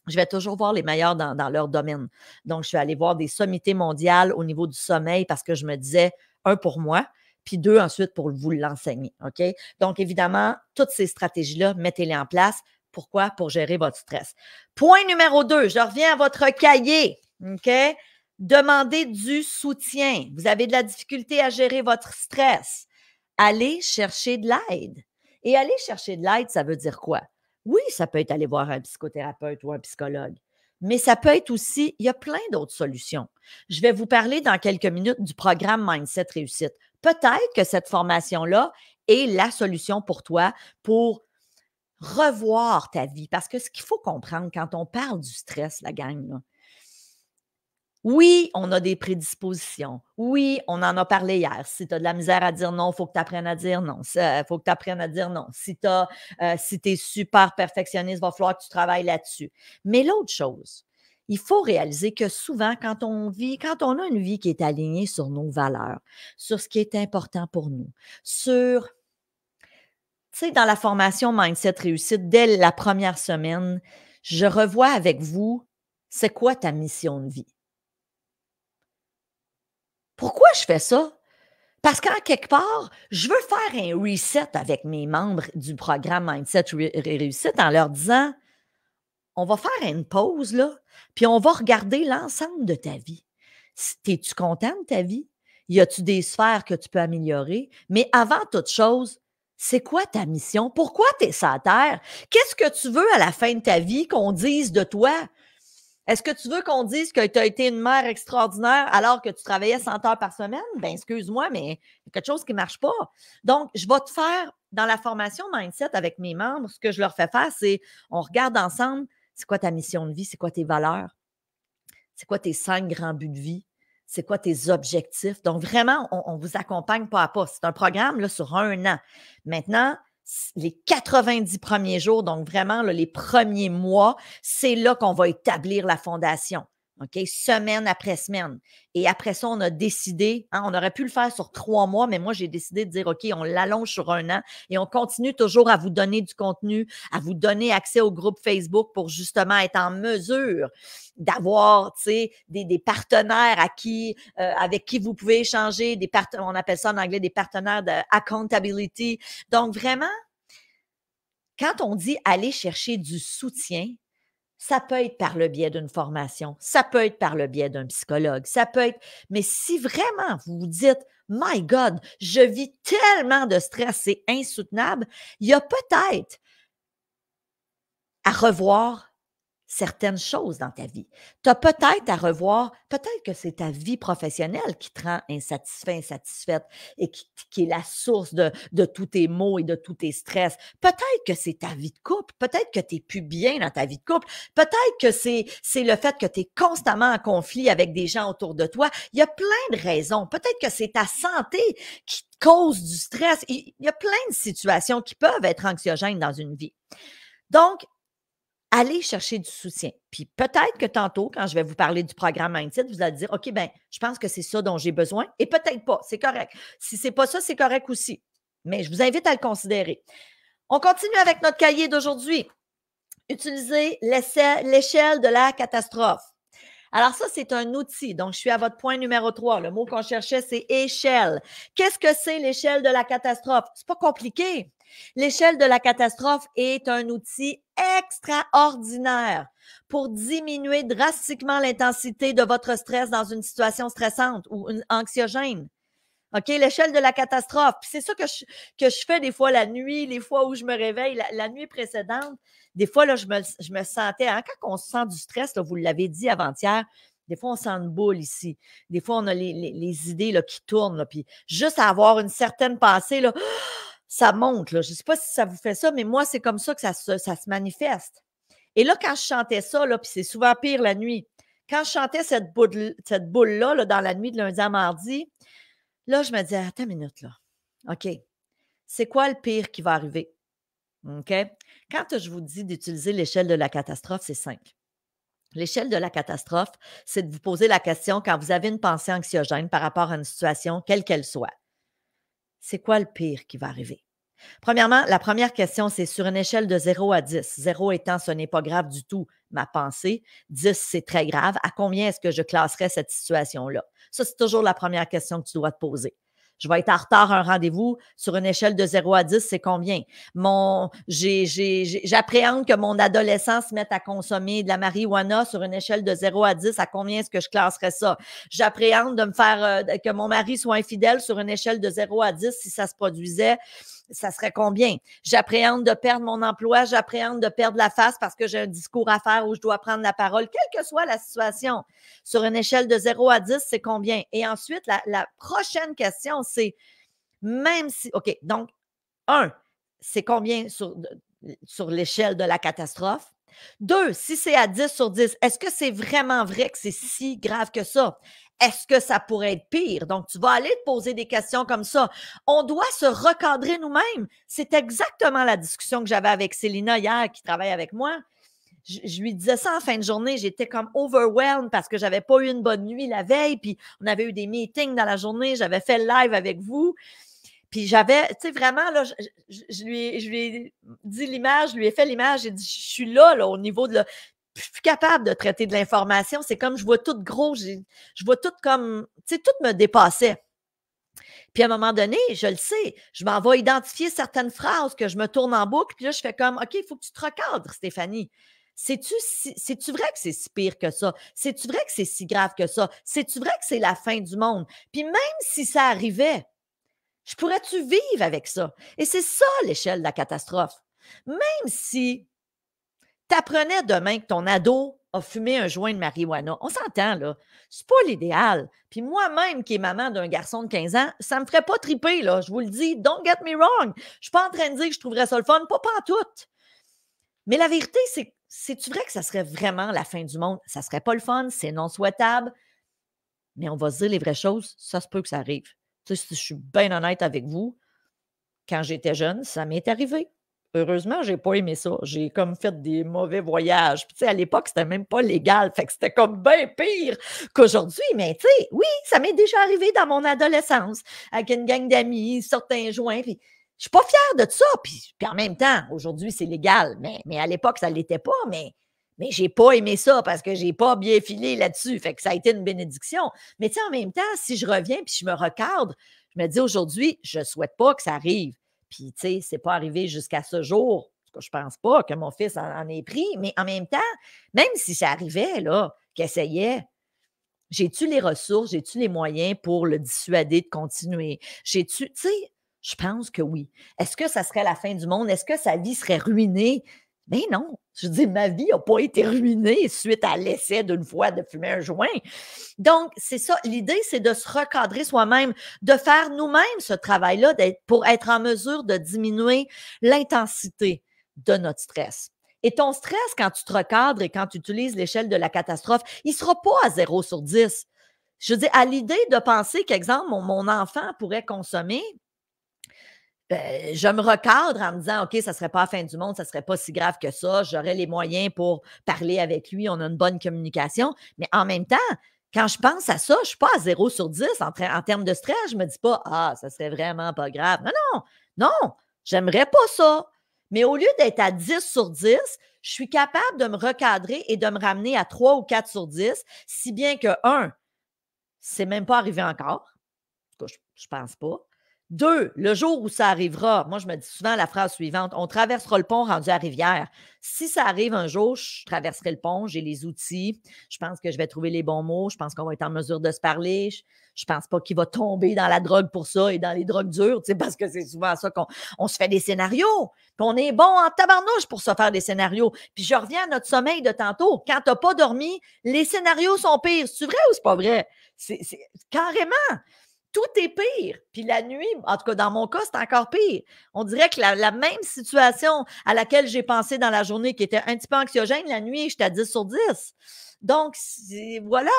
je vais toujours voir les meilleurs dans leur domaine. Donc, je suis allée voir des sommités mondiales au niveau du sommeil parce que je me disais, un, pour moi, puis deux, ensuite, pour vous l'enseigner. OK? Donc, évidemment, toutes ces stratégies-là, mettez-les en place. Pourquoi? Pour gérer votre stress. Point numéro 2, je reviens à votre cahier. OK? Demandez du soutien. Vous avez de la difficulté à gérer votre stress. Allez chercher de l'aide. Et aller chercher de l'aide, ça veut dire quoi? Oui, ça peut être aller voir un psychothérapeute ou un psychologue, mais ça peut être aussi, il y a plein d'autres solutions. Je vais vous parler dans quelques minutes du programme Mindset Réussite. Peut-être que cette formation-là est la solution pour toi pour revoir ta vie. Parce que ce qu'il faut comprendre quand on parle du stress, la gang, là, oui, on a des prédispositions. Oui, on en a parlé hier. Si tu as de la misère à dire non, il faut que tu apprennes à dire non. Il faut que tu apprennes à dire non. Si tu es super perfectionniste, il va falloir que tu travailles là-dessus. Mais l'autre chose, il faut réaliser que souvent, quand on a une vie qui est alignée sur nos valeurs, sur ce qui est important pour nous, tu sais, dans la formation Mindset Réussite, dès la première semaine, je revois avec vous, c'est quoi ta mission de vie? Pourquoi je fais ça? Parce qu'en quelque part, je veux faire un reset avec mes membres du programme Mindset Réussite en leur disant, on va faire une pause, là, puis on va regarder l'ensemble de ta vie. Es-tu content de ta vie? Y a-tu des sphères que tu peux améliorer? Mais avant toute chose, C'est quoi ta mission? Pourquoi tu es sur la terre? Qu'est-ce que tu veux à la fin de ta vie qu'on dise de toi? Est-ce que tu veux qu'on dise que tu as été une mère extraordinaire alors que tu travaillais 100 heures par semaine? Ben, excuse-moi, mais il y a quelque chose qui ne marche pas. Donc, je vais te faire, dans la formation Mindset avec mes membres, ce que je leur fais faire, c'est on regarde ensemble, c'est quoi ta mission de vie? C'est quoi tes valeurs? C'est quoi tes 5 grands buts de vie? C'est quoi tes objectifs? Donc, vraiment, on vous accompagne pas à pas. C'est un programme là, sur 1 an. Maintenant, les 90 premiers jours, donc vraiment là, les premiers mois, c'est là qu'on va établir la fondation. OK? Semaine après semaine. Et après ça, on a décidé, on aurait pu le faire sur 3 mois, mais moi, j'ai décidé de dire, OK, on l'allonge sur 1 an et on continue toujours à vous donner du contenu, à vous donner accès au groupe Facebook pour justement être en mesure d'avoir, tu sais, des partenaires avec qui vous pouvez échanger, on appelle ça en anglais des partenaires de accountability. Donc, vraiment, quand on dit aller chercher du soutien, ça peut être par le biais d'une formation, ça peut être par le biais d'un psychologue, ça peut être, mais si vraiment vous vous dites, My God, je vis tellement de stress, c'est insoutenable, il y a peut-être à revoir certaines choses dans ta vie. Tu as peut-être à revoir, peut-être que c'est ta vie professionnelle qui te rend insatisfait, insatisfaite et qui est la source de tous tes maux et de tous tes stress. Peut-être que c'est ta vie de couple, peut-être que tu n'es plus bien dans ta vie de couple, peut-être que c'est le fait que tu es constamment en conflit avec des gens autour de toi. Il y a plein de raisons. Peut-être que c'est ta santé qui te cause du stress. Il y a plein de situations qui peuvent être anxiogènes dans une vie. Donc, allez chercher du soutien. Puis peut-être que tantôt, quand je vais vous parler du programme Mindset, vous allez dire, OK, ben, je pense que c'est ça dont j'ai besoin. Et peut-être pas, c'est correct. Si c'est pas ça, c'est correct aussi. Mais je vous invite à le considérer. On continue avec notre cahier d'aujourd'hui. Utilisez l'échelle de la catastrophe. Alors ça, c'est un outil. Donc, je suis à votre point numéro 3. Le mot qu'on cherchait, c'est échelle. Qu'est-ce que c'est l'échelle de la catastrophe? C'est pas compliqué. L'échelle de la catastrophe est un outil extraordinaire pour diminuer drastiquement l'intensité de votre stress dans une situation stressante ou anxiogène. OK, l'échelle de la catastrophe. Puis c'est ça que je fais des fois la nuit, les fois où je me réveille, la nuit précédente. Des fois, là, je me sentais, quand on sent du stress, là, vous l'avez dit avant-hier, des fois, on sent une boule ici. Des fois, on a les idées là, qui tournent. Là, puis juste à avoir une certaine pensée, là, ça monte. Là. Je ne sais pas si ça vous fait ça, mais moi, c'est comme ça que ça se manifeste. Et là, quand je chantais ça, là, puis c'est souvent pire la nuit, quand je chantais cette boule-là là, dans la nuit de lundi à mardi, là, je me disais, attends une minute, là. OK, c'est quoi le pire qui va arriver? OK? Quand je vous dis d'utiliser l'échelle de la catastrophe, c'est simple. L'échelle de la catastrophe, c'est de vous poser la question quand vous avez une pensée anxiogène par rapport à une situation, quelle qu'elle soit. C'est quoi le pire qui va arriver? Premièrement, la première question, c'est sur une échelle de 0 à 10. 0 étant ce n'est pas grave du tout, ma pensée. 10, c'est très grave. À combien est-ce que je classerais cette situation-là? Ça, c'est toujours la première question que tu dois te poser. Je vais être en retard à un rendez-vous. Sur une échelle de 0 à 10, c'est combien? J'appréhende que mon adolescent se mette à consommer de la marijuana sur une échelle de 0 à 10. À combien est-ce que je classerais ça? J'appréhende de me faire que mon mari soit infidèle sur une échelle de 0 à 10. Si ça se produisait, ça serait combien? J'appréhende de perdre mon emploi, j'appréhende de perdre la face parce que j'ai un discours à faire où je dois prendre la parole, quelle que soit la situation. Sur une échelle de 0 à 10, c'est combien? Et ensuite, la prochaine question, c'est même si, OK, donc, 1, c'est combien sur l'échelle de la catastrophe? 2, si c'est à 10 sur 10, est-ce que c'est vraiment vrai que c'est si grave que ça? Est-ce que ça pourrait être pire? Donc, tu vas aller te poser des questions comme ça. On doit se recadrer nous-mêmes. C'est exactement la discussion que j'avais avec Célina hier, qui travaille avec moi. Je lui disais ça en fin de journée. J'étais comme overwhelmed parce que je n'avais pas eu une bonne nuit la veille. Puis, on avait eu des meetings dans la journée. J'avais fait le live avec vous. Puis j'avais, tu sais, vraiment, là, je lui ai dit l'image, je lui ai fait l'image, j'ai dit, je suis là, au niveau de je suis plus capable de traiter de l'information. C'est comme, je vois tout gros, je vois tout comme, tu sais, tout me dépassait. Puis à un moment donné, je le sais, je m'en vais identifier certaines phrases que je me tourne en boucle, puis là, je fais comme, OK, il faut que tu te recadres, Stéphanie. C'est-tu vrai que c'est si pire que ça? C'est-tu vrai que c'est si grave que ça? C'est-tu vrai que c'est la fin du monde? Puis même si ça arrivait, Je pourrais-tu vivre avec ça? Et c'est ça l'échelle de la catastrophe. Même si tu apprenais demain que ton ado a fumé un joint de marijuana, on s'entend là, c'est pas l'idéal. Puis moi-même qui est maman d'un garçon de 15 ans, ça me ferait pas triper là, je vous le dis, don't get me wrong. Je suis pas en train de dire que je trouverais ça le fun, pas pantoute. Mais la vérité, c'est-tu vrai que ça serait vraiment la fin du monde? Ça serait pas le fun, c'est non souhaitable, mais on va se dire les vraies choses, ça se peut que ça arrive. Tu sais, si je suis bien honnête avec vous, quand j'étais jeune, ça m'est arrivé. Heureusement, j'ai pas aimé ça. J'ai comme fait des mauvais voyages. Puis, tu sais, à l'époque, c'était même pas légal. Fait que c'était comme bien pire qu'aujourd'hui. Mais, tu sais, oui, ça m'est déjà arrivé dans mon adolescence avec une gang d'amis, certains joints. Puis, je suis pas fière de ça. Puis en même temps, aujourd'hui, c'est légal. Mais à l'époque, ça l'était pas. Mais j'ai pas aimé ça parce que j'ai pas bien filé là-dessus. Fait que ça a été une bénédiction. Mais, tu sais, en même temps, si je reviens puis je me recadre, je me dis aujourd'hui, je souhaite pas que ça arrive. Puis, tu sais, c'est pas arrivé jusqu'à ce jour. En tout cas, je pense pas que mon fils en ait pris, mais en même temps, même si ça arrivait, là, qu'il essayait, j'ai-tu les ressources, j'ai-tu les moyens pour le dissuader de continuer? J'ai-tu, tu sais, je pense que oui. Est-ce que ça serait la fin du monde? Est-ce que sa vie serait ruinée? Ben non. Je veux dire, ma vie n'a pas été ruinée suite à l'essai d'une fois de fumer un joint. Donc, c'est ça. L'idée, c'est de se recadrer soi-même, de faire nous-mêmes ce travail-là pour être en mesure de diminuer l'intensité de notre stress. Et ton stress, quand tu te recadres et quand tu utilises l'échelle de la catastrophe, il ne sera pas à 0/10. Je veux dire, à l'idée de penser qu'exemple, mon enfant pourrait consommer, je me recadre en me disant, OK, ça ne serait pas la fin du monde, ça ne serait pas si grave que ça, j'aurais les moyens pour parler avec lui, on a une bonne communication. Mais en même temps, quand je pense à ça, je ne suis pas à 0/10 en termes de stress. Je ne me dis pas, ah, ça serait vraiment pas grave. Non, non, non, j'aimerais pas ça. Mais au lieu d'être à 10/10, je suis capable de me recadrer et de me ramener à 3 ou 4/10, si bien que, un, c'est même pas arrivé encore. En tout cas, je ne pense pas. Deux, le jour où ça arrivera, moi, je me dis souvent la phrase suivante, on traversera le pont rendu à Rivière. Si ça arrive un jour, je traverserai le pont, j'ai les outils, je pense que je vais trouver les bons mots, je pense qu'on va être en mesure de se parler, je pense pas qu'il va tomber dans la drogue pour ça et dans les drogues dures, tu sais, parce que c'est souvent ça qu'on se fait des scénarios, puis on est bon en tabarnouche pour se faire des scénarios. Puis je reviens à notre sommeil de tantôt, quand tu n'as pas dormi, les scénarios sont pires. C'est vrai ou c'est pas vrai? C'est carrément. Tout est pire. Puis la nuit, en tout cas, dans mon cas, c'est encore pire. On dirait que la même situation à laquelle j'ai pensé dans la journée, qui était un petit peu anxiogène, la nuit, j'étais à 10/10. Donc, voilà.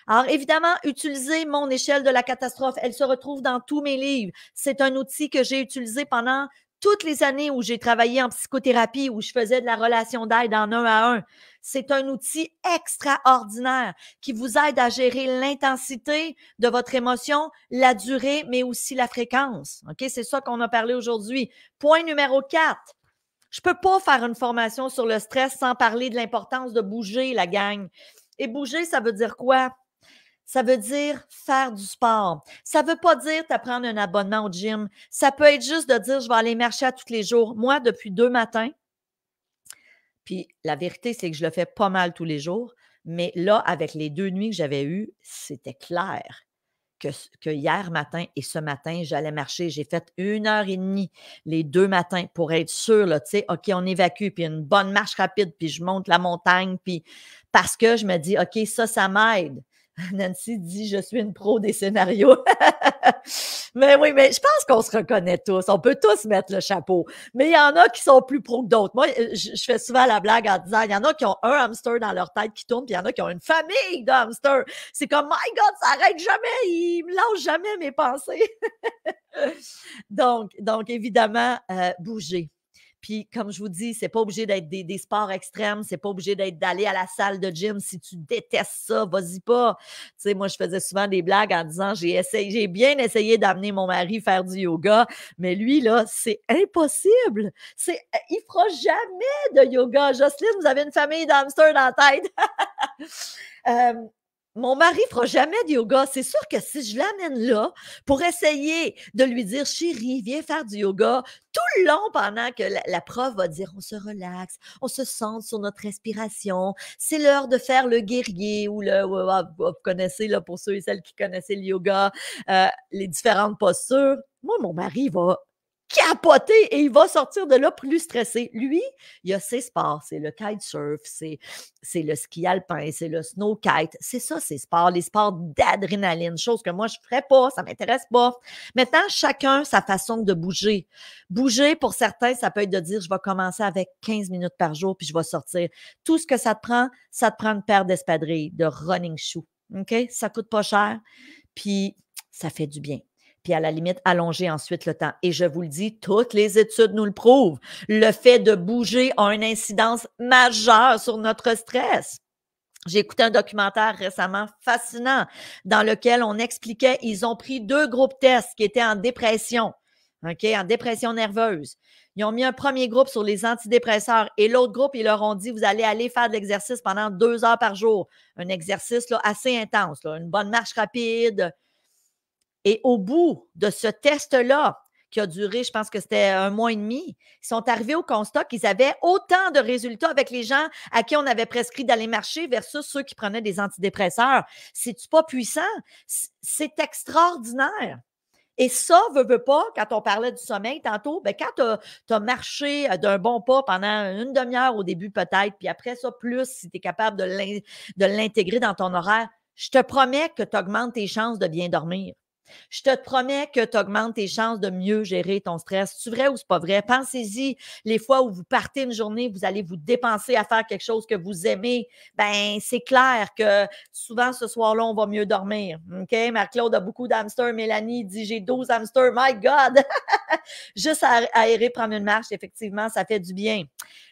Alors, évidemment, utiliser mon échelle de la catastrophe, elle se retrouve dans tous mes livres. C'est un outil que j'ai utilisé pendant toutes les années où j'ai travaillé en psychothérapie, où je faisais de la relation d'aide en 1 à 1. C'est un outil extraordinaire qui vous aide à gérer l'intensité de votre émotion, la durée, mais aussi la fréquence. OK? C'est ça qu'on a parlé aujourd'hui. Point numéro 4. Je ne peux pas faire une formation sur le stress sans parler de l'importance de bouger, la gang. Et bouger, ça veut dire quoi? Ça veut dire faire du sport. Ça ne veut pas dire t'apprendre un abonnement au gym. Ça peut être juste de dire, je vais aller marcher à tous les jours. Moi, depuis 2 matins, puis la vérité, c'est que je le fais pas mal tous les jours, mais là, avec les 2 nuits que j'avais eues, c'était clair que hier matin et ce matin, j'allais marcher. J'ai fait 1 heure et demie les 2 matins pour être sûre, là, tu sais, OK, on évacue, puis une bonne marche rapide, puis je monte la montagne, puis parce que je me dis, OK, ça m'aide. Nancy dit, je suis une pro des scénarios. Mais oui, mais je pense qu'on se reconnaît tous. On peut tous mettre le chapeau. Mais il y en a qui sont plus pros que d'autres. Moi, je fais souvent la blague en disant, il y en a qui ont un hamster dans leur tête qui tourne, puis il y en a qui ont une famille de hamsters. C'est comme, my God, ça arrête jamais. Il me lâche jamais mes pensées. Donc évidemment, bouger. Puis, comme je vous dis, c'est pas obligé d'être des sports extrêmes, c'est pas obligé d'aller à la salle de gym. Si tu détestes ça, vas-y pas. Tu sais, moi, je faisais souvent des blagues en disant, j'ai bien essayé d'amener mon mari faire du yoga, mais lui, là, c'est impossible. Il fera jamais de yoga. Jocelyne, vous avez une famille d'hamsters dans la tête. Mon mari ne fera jamais de yoga. C'est sûr que si je l'amène là pour essayer de lui dire, chérie, viens faire du yoga, tout le long pendant que la prof va dire, on se relaxe, on se centre sur notre respiration, c'est l'heure de faire le guerrier ou vous connaissez, là, pour ceux et celles qui connaissaient le yoga, les différentes postures. Moi, mon mari va capoter et il va sortir de là plus stressé. Lui, il a ses sports, c'est le kitesurf, c'est le ski alpin, c'est le snow kite. C'est ça, ses sports, les sports d'adrénaline, chose que moi, je ne ferais pas, ça ne m'intéresse pas. Maintenant, chacun sa façon de bouger. Bouger, pour certains, ça peut être de dire, je vais commencer avec 15 minutes par jour, puis je vais sortir. Tout ce que ça te prend une paire d'espadrilles, de running shoes. OK? Ça coûte pas cher, puis ça fait du bien. Puis à la limite, allonger ensuite le temps. Et je vous le dis, toutes les études nous le prouvent. Le fait de bouger a une incidence majeure sur notre stress. J'ai écouté un documentaire récemment fascinant dans lequel on expliquait, ils ont pris 2 groupes tests qui étaient en dépression, OK, en dépression nerveuse. Ils ont mis un premier groupe sur les antidépresseurs et l'autre groupe, ils leur ont dit, vous allez aller faire de l'exercice pendant 2 heures par jour. Un exercice là, assez intense, là, une bonne marche rapide. Et au bout de ce test-là, qui a duré, je pense que c'était 1 mois et demi, ils sont arrivés au constat qu'ils avaient autant de résultats avec les gens à qui on avait prescrit d'aller marcher versus ceux qui prenaient des antidépresseurs. C'est-tu pas puissant? C'est extraordinaire. Et ça, veut pas, quand on parlait du sommeil tantôt, ben quand tu as marché d'un bon pas pendant une demi-heure au début peut-être, puis après ça, plus si tu es capable de l'intégrer dans ton horaire, je te promets que tu augmentes tes chances de bien dormir. Je te promets que tu augmentes tes chances de mieux gérer ton stress. C'est vrai ou c'est pas vrai? Pensez-y, les fois où vous partez une journée, vous allez vous dépenser à faire quelque chose que vous aimez. Ben, c'est clair que souvent ce soir-là, on va mieux dormir. OK? Marc-Claude a beaucoup d'hamsters. Mélanie dit j'ai 12 hamsters. My God! Juste à aérer, prendre une marche, effectivement, ça fait du bien.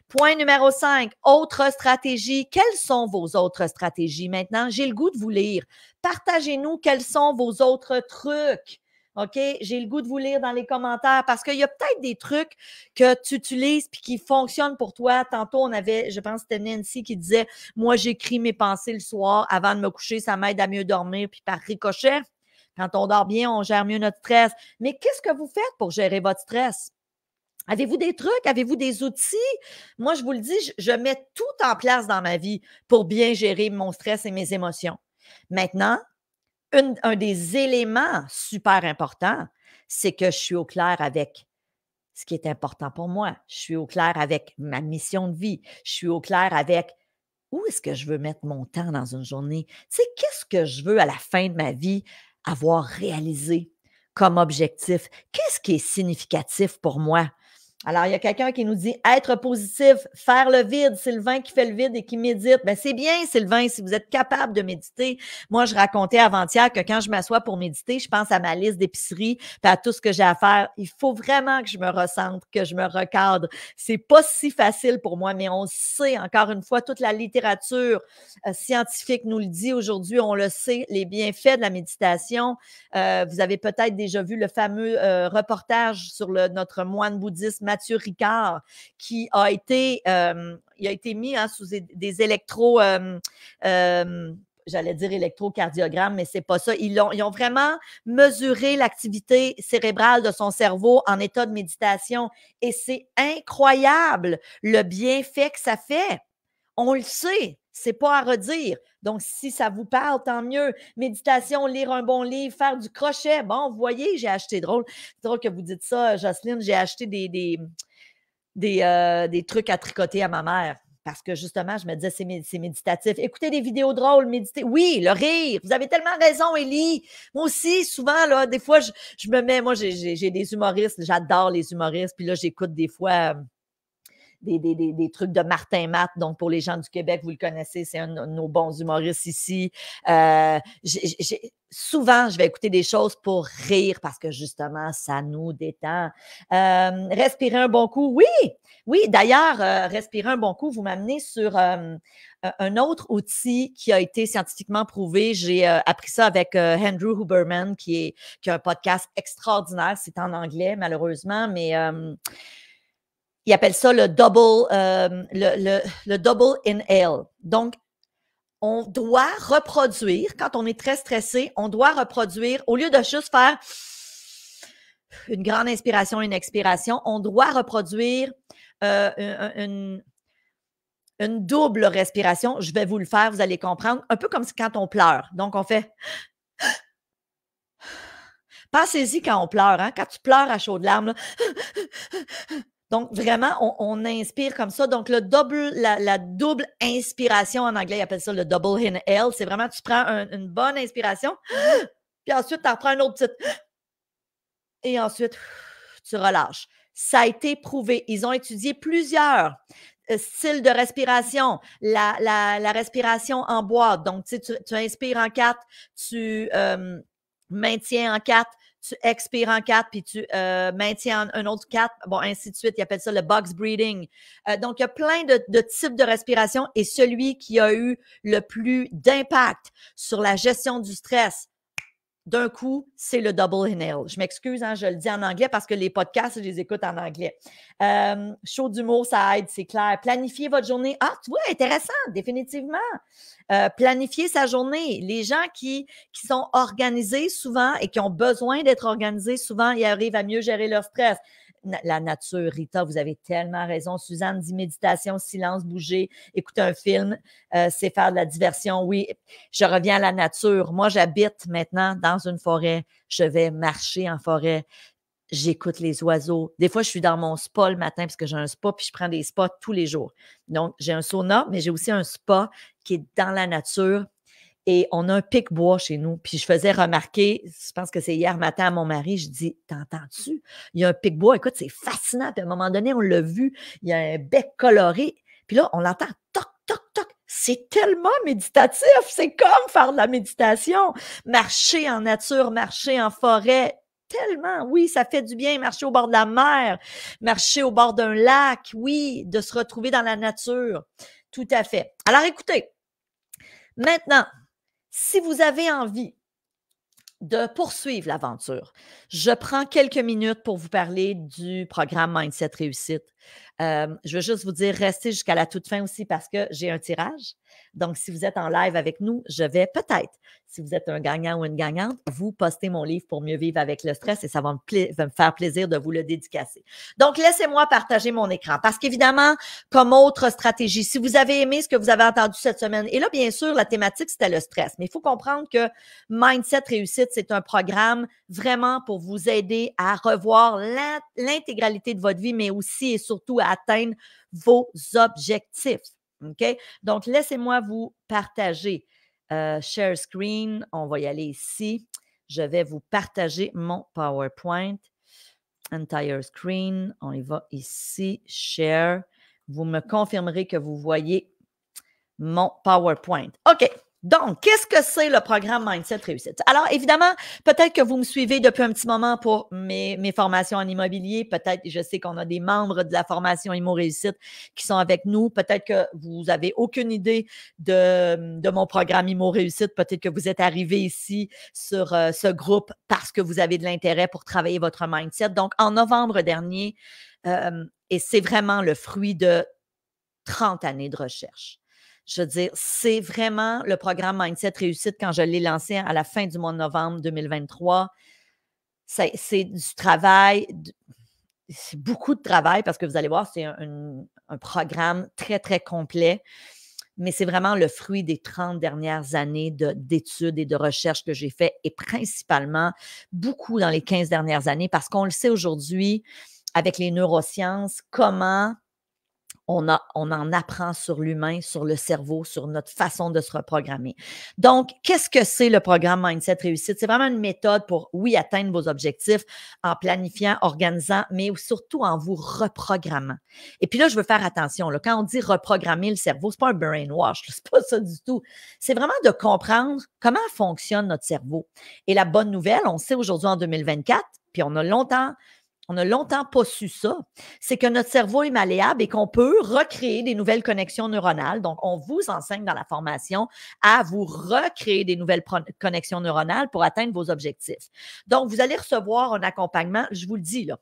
Point numéro 5, autre stratégie. Quelles sont vos autres stratégies maintenant? J'ai le goût de vous lire. Partagez-nous quels sont vos autres trucs. OK? J'ai le goût de vous lire dans les commentaires parce qu'il y a peut-être des trucs que tu utilises puis qui fonctionnent pour toi. Tantôt, on avait, je pense que c'était Nancy qui disait, moi, j'écris mes pensées le soir avant de me coucher, ça m'aide à mieux dormir puis par ricochet. Quand on dort bien, on gère mieux notre stress. Mais qu'est-ce que vous faites pour gérer votre stress? Avez-vous des trucs? Avez-vous des outils? Moi, je vous le dis, je mets tout en place dans ma vie pour bien gérer mon stress et mes émotions. Maintenant, un des éléments super importants, c'est que je suis au clair avec ce qui est important pour moi. Je suis au clair avec ma mission de vie. Je suis au clair avec où est-ce que je veux mettre mon temps dans une journée. Tu sais, qu'est-ce que je veux à la fin de ma vie avoir réalisé comme objectif? Qu'est-ce qui est significatif pour moi? Alors, il y a quelqu'un qui nous dit être positif, faire le vide. Sylvain qui fait le vide et qui médite. Ben, c'est bien, Sylvain, si vous êtes capable de méditer. Moi, je racontais avant-hier que quand je m'assois pour méditer, je pense à ma liste d'épicerie, puis à tout ce que j'ai à faire. Il faut vraiment que je me recentre, que je me recadre. C'est pas si facile pour moi, mais on sait, encore une fois, toute la littérature scientifique nous le dit aujourd'hui, on le sait, les bienfaits de la méditation. Vous avez peut-être déjà vu le fameux reportage sur notre moine bouddhiste Mathieu Ricard, qui a été, il a été mis sous des j'allais dire électrocardiogramme, mais c'est pas ça. Ils ont vraiment mesuré l'activité cérébrale de son cerveau en état de méditation et c'est incroyable le bienfait que ça fait. On le sait, c'est pas à redire. Donc, si ça vous parle, tant mieux. Méditation, lire un bon livre, faire du crochet. Bon, vous voyez, j'ai acheté, c'est drôle que vous dites ça, Jocelyne, j'ai acheté des trucs à tricoter à ma mère. Parce que justement, je me disais, c'est méditatif. Écoutez des vidéos drôles, méditer. Oui, le rire. Vous avez tellement raison, Élie. Moi aussi, souvent, là, des fois, je me mets, moi, j'ai des humoristes, j'adore les humoristes. Puis là, j'écoute des fois des trucs de Martin Matt. Donc, pour les gens du Québec, vous le connaissez, c'est un de nos bons humoristes ici. Souvent, je vais écouter des choses pour rire parce que justement, ça nous détend. Respirer un bon coup, oui, oui. D'ailleurs, respirer un bon coup, vous m'amenez sur un autre outil qui a été scientifiquement prouvé. J'ai appris ça avec Andrew Huberman, qui a un podcast extraordinaire. C'est en anglais, malheureusement, mais il appelle ça le double inhale. Donc, on doit reproduire, quand on est très stressé, on doit reproduire, au lieu de juste faire une grande inspiration, une expiration, on doit reproduire une double respiration. Je vais vous le faire, vous allez comprendre. Un peu comme quand on pleure. Donc, on fait Pensez-y quand on pleure, hein? Quand tu pleures à chaudes larmes, là. Donc, vraiment, on inspire comme ça. Donc, la double inspiration en anglais, ils appellent ça le double inhale. C'est vraiment, tu prends une bonne inspiration, puis ensuite, tu en prends une autre petite. Et ensuite, tu relâches. Ça a été prouvé. Ils ont étudié plusieurs styles de respiration. La respiration en boîte. Donc, tu inspires en 4, tu maintiens en 4, tu expires en 4, puis tu maintiens en un autre 4. Bon, ainsi de suite. Ils appellent ça le box breathing. Donc, il y a plein de types de respiration et celui qui a eu le plus d'impact sur la gestion du stress, d'un coup, c'est le double inhale. Je m'excuse, hein, je le dis en anglais parce que les podcasts, je les écoute en anglais. Show d'humour, ça aide, c'est clair. Planifier votre journée. Ah, tu vois, intéressant, définitivement. Planifier sa journée. Les gens qui sont organisés souvent et qui ont besoin d'être organisés, souvent, ils arrivent à mieux gérer leur stress. La nature, Rita, vous avez tellement raison. Suzanne dit méditation, silence, bouger, écouter un film, c'est faire de la diversion. Oui, je reviens à la nature. Moi, j'habite maintenant dans une forêt. Je vais marcher en forêt. J'écoute les oiseaux. Des fois, je suis dans mon spa le matin parce que j'ai un spa, puis je prends des spas tous les jours. Donc, j'ai un sauna, mais j'ai aussi un spa qui est dans la nature. Et on a un pic-bois chez nous. Puis je faisais remarquer, je pense que c'est hier matin à mon mari, je dis, t'entends-tu? Il y a un pic-bois. Écoute, c'est fascinant. Puis à un moment donné, on l'a vu. Il y a un bec coloré. Puis là, on l'entend toc, toc, toc. C'est tellement méditatif. C'est comme faire de la méditation. Marcher en nature, marcher en forêt. Tellement, oui, ça fait du bien. Marcher au bord de la mer, marcher au bord d'un lac. Oui, de se retrouver dans la nature. Tout à fait. Alors, écoutez, maintenant, si vous avez envie de poursuivre l'aventure, je prends quelques minutes pour vous parler du programme Mindset Réussite. Je veux juste vous dire, restez jusqu'à la toute fin aussi parce que j'ai un tirage. Donc, si vous êtes en live avec nous, je vais peut-être, si vous êtes un gagnant ou une gagnante, vous poster mon livre pour mieux vivre avec le stress et ça va me faire plaisir de vous le dédicacer. Donc, laissez-moi partager mon écran parce qu'évidemment, comme autre stratégie, si vous avez aimé ce que vous avez entendu cette semaine, et là, bien sûr, la thématique, c'était le stress, mais il faut comprendre que Mindset Réussite, c'est un programme vraiment pour vous aider à revoir l'intégralité de votre vie, mais aussi et surtout à atteindre vos objectifs. OK? Donc, laissez-moi vous partager. Share screen, on va y aller ici. Je vais vous partager mon PowerPoint. Entire screen, on y va ici. Share. Vous me confirmerez que vous voyez mon PowerPoint. OK. Donc, qu'est-ce que c'est le programme Mindset Réussite? Alors, évidemment, peut-être que vous me suivez depuis un petit moment pour mes formations en immobilier. Peut-être, je sais qu'on a des membres de la formation Immo Réussite qui sont avec nous. Peut-être que vous n'avez aucune idée de mon programme Immo Réussite. Peut-être que vous êtes arrivé ici sur ce groupe parce que vous avez de l'intérêt pour travailler votre mindset. Donc, en novembre dernier, et c'est vraiment le fruit de 30 années de recherche. Je veux dire, c'est vraiment le programme Mindset Réussite quand je l'ai lancé à la fin du mois de novembre 2023. C'est du travail, c'est beaucoup de travail parce que vous allez voir, c'est un programme très, très complet, mais c'est vraiment le fruit des 30 dernières années d'études et de recherches que j'ai fait et principalement beaucoup dans les 15 dernières années parce qu'on le sait aujourd'hui avec les neurosciences, comment on en apprend sur l'humain, sur le cerveau, sur notre façon de se reprogrammer. Donc, qu'est-ce que c'est le programme Mindset Réussite? C'est vraiment une méthode pour, oui, atteindre vos objectifs en planifiant, organisant, mais surtout en vous reprogrammant. Et puis là, je veux faire attention. Là, quand on dit reprogrammer le cerveau, c'est pas un brainwash, c'est pas ça du tout. C'est vraiment de comprendre comment fonctionne notre cerveau. Et la bonne nouvelle, on sait aujourd'hui en 2024, puis on a longtemps pas su ça, c'est que notre cerveau est malléable et qu'on peut recréer des nouvelles connexions neuronales. Donc, on vous enseigne dans la formation à vous recréer des nouvelles connexions neuronales pour atteindre vos objectifs. Donc, vous allez recevoir un accompagnement, je vous le dis, là,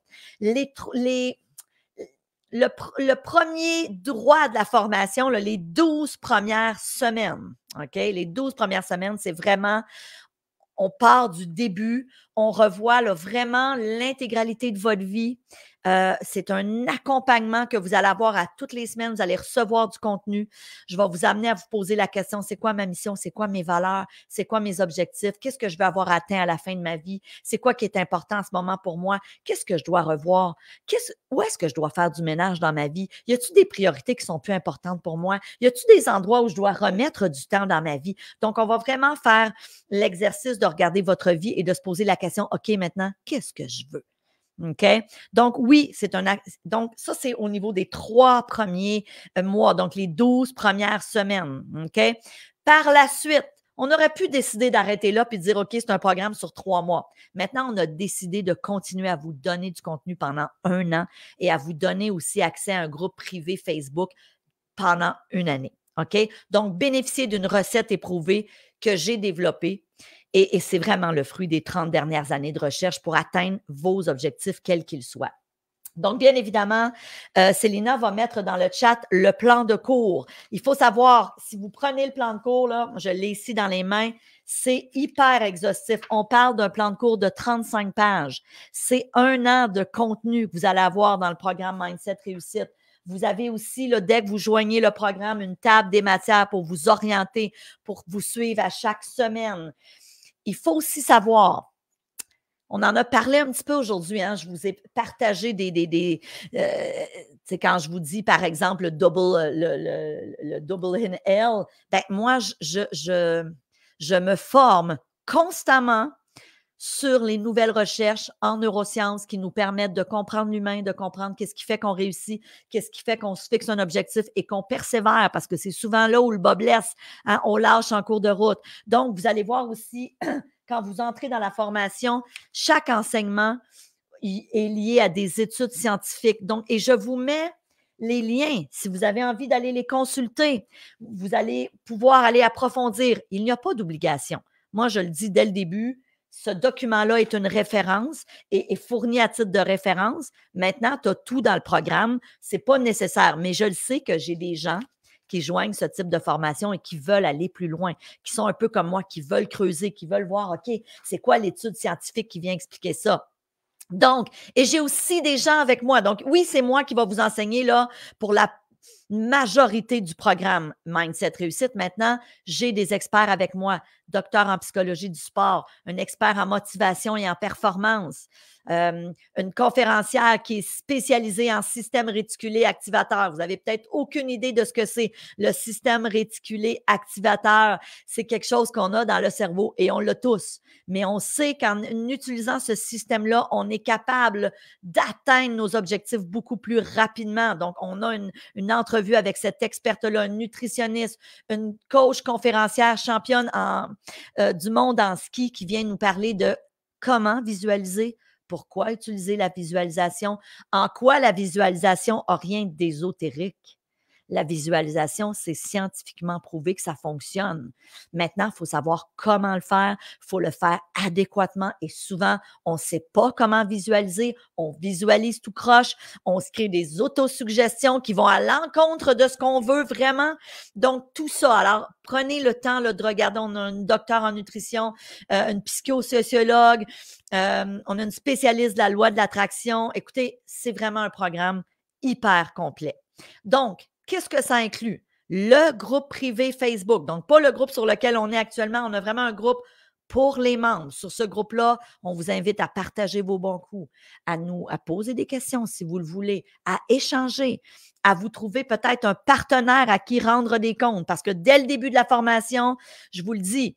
le premier droit de la formation, là, les 12 premières semaines, OK? Les 12 premières semaines, c'est vraiment... On part du début, on revoit là, vraiment l'intégralité de votre vie. C'est un accompagnement que vous allez avoir à toutes les semaines. Vous allez recevoir du contenu. Je vais vous amener à vous poser la question, c'est quoi ma mission? C'est quoi mes valeurs? C'est quoi mes objectifs? Qu'est-ce que je vais avoir atteint à la fin de ma vie? C'est quoi qui est important en ce moment pour moi? Qu'est-ce que je dois revoir? Où est-ce que je dois faire du ménage dans ma vie? Y a-t-il des priorités qui sont plus importantes pour moi? Y a-t-il des endroits où je dois remettre du temps dans ma vie? Donc, on va vraiment faire l'exercice de regarder votre vie et de se poser la question, OK, maintenant, qu'est-ce que je veux? OK? Donc, oui, donc, ça, c'est au niveau des 3 premiers mois, donc les 12 premières semaines. OK? Par la suite, on aurait pu décider d'arrêter là puis de dire, OK, c'est un programme sur 3 mois. Maintenant, on a décidé de continuer à vous donner du contenu pendant 1 an et à vous donner aussi accès à un groupe privé Facebook pendant 1 année. OK? Donc, bénéficier d'une recette éprouvée que j'ai développée et c'est vraiment le fruit des 30 dernières années de recherche pour atteindre vos objectifs, quels qu'ils soient. Donc, bien évidemment, Célina va mettre dans le chat le plan de cours. Il faut savoir, si vous prenez le plan de cours, là, je l'ai ici dans les mains, c'est hyper exhaustif. On parle d'un plan de cours de 35 pages. C'est 1 an de contenu que vous allez avoir dans le programme Mindset Réussite. Vous avez aussi, là, dès que vous joignez le programme, une table des matières pour vous orienter, pour vous suivre à chaque semaine. Il faut aussi savoir, on en a parlé un petit peu aujourd'hui, hein, je vous ai partagé quand je vous dis, par exemple, le double inhale, ben moi, je me forme constamment sur les nouvelles recherches en neurosciences qui nous permettent de comprendre l'humain, de comprendre qu'est-ce qui fait qu'on réussit, qu'est-ce qui fait qu'on se fixe un objectif et qu'on persévère, parce que c'est souvent là où le bas blesse, hein, on lâche en cours de route. Donc, vous allez voir aussi, quand vous entrez dans la formation, chaque enseignement est lié à des études scientifiques. Donc, et je vous mets les liens, si vous avez envie d'aller les consulter, vous allez pouvoir aller approfondir. Il n'y a pas d'obligation. Moi, je le dis dès le début, ce document-là est une référence et est fourni à titre de référence. Maintenant, tu as tout dans le programme. Ce n'est pas nécessaire, mais je le sais que j'ai des gens qui joignent ce type de formation et qui veulent aller plus loin, qui sont un peu comme moi, qui veulent creuser, qui veulent voir, OK, c'est quoi l'étude scientifique qui vient expliquer ça? Donc, et j'ai aussi des gens avec moi. Donc, oui, c'est moi qui va vous enseigner là pour la majorité du programme Mindset Réussite. Maintenant, j'ai des experts avec moi, docteur en psychologie du sport, un expert en motivation et en performance, une conférencière qui est spécialisée en système réticulé activateur. Vous n'avez peut-être aucune idée de ce que c'est le système réticulé activateur. C'est quelque chose qu'on a dans le cerveau et on l'a tous. Mais on sait qu'en utilisant ce système-là, on est capable d'atteindre nos objectifs beaucoup plus rapidement. Donc, on a une entrevue avec cette experte-là, une nutritionniste, une coach conférencière championne du monde en ski qui vient nous parler de comment visualiser, pourquoi utiliser la visualisation, en quoi la visualisation n'a rien d'ésotérique. La visualisation, c'est scientifiquement prouvé que ça fonctionne. Maintenant, il faut savoir comment le faire, il faut le faire adéquatement et souvent, on ne sait pas comment visualiser, on visualise tout croche, on se crée des autosuggestions qui vont à l'encontre de ce qu'on veut vraiment. Donc, tout ça, alors, prenez le temps là, de regarder, on a un docteur en nutrition, une psychosociologue, on a une spécialiste de la loi de l'attraction. Écoutez, c'est vraiment un programme hyper complet. Donc, qu'est-ce que ça inclut? Le groupe privé Facebook. Donc, pas le groupe sur lequel on est actuellement. On a vraiment un groupe pour les membres. Sur ce groupe-là, on vous invite à partager vos bons coups, à poser des questions si vous le voulez, à échanger, à vous trouver peut-être un partenaire à qui rendre des comptes. Parce que dès le début de la formation, je vous le dis,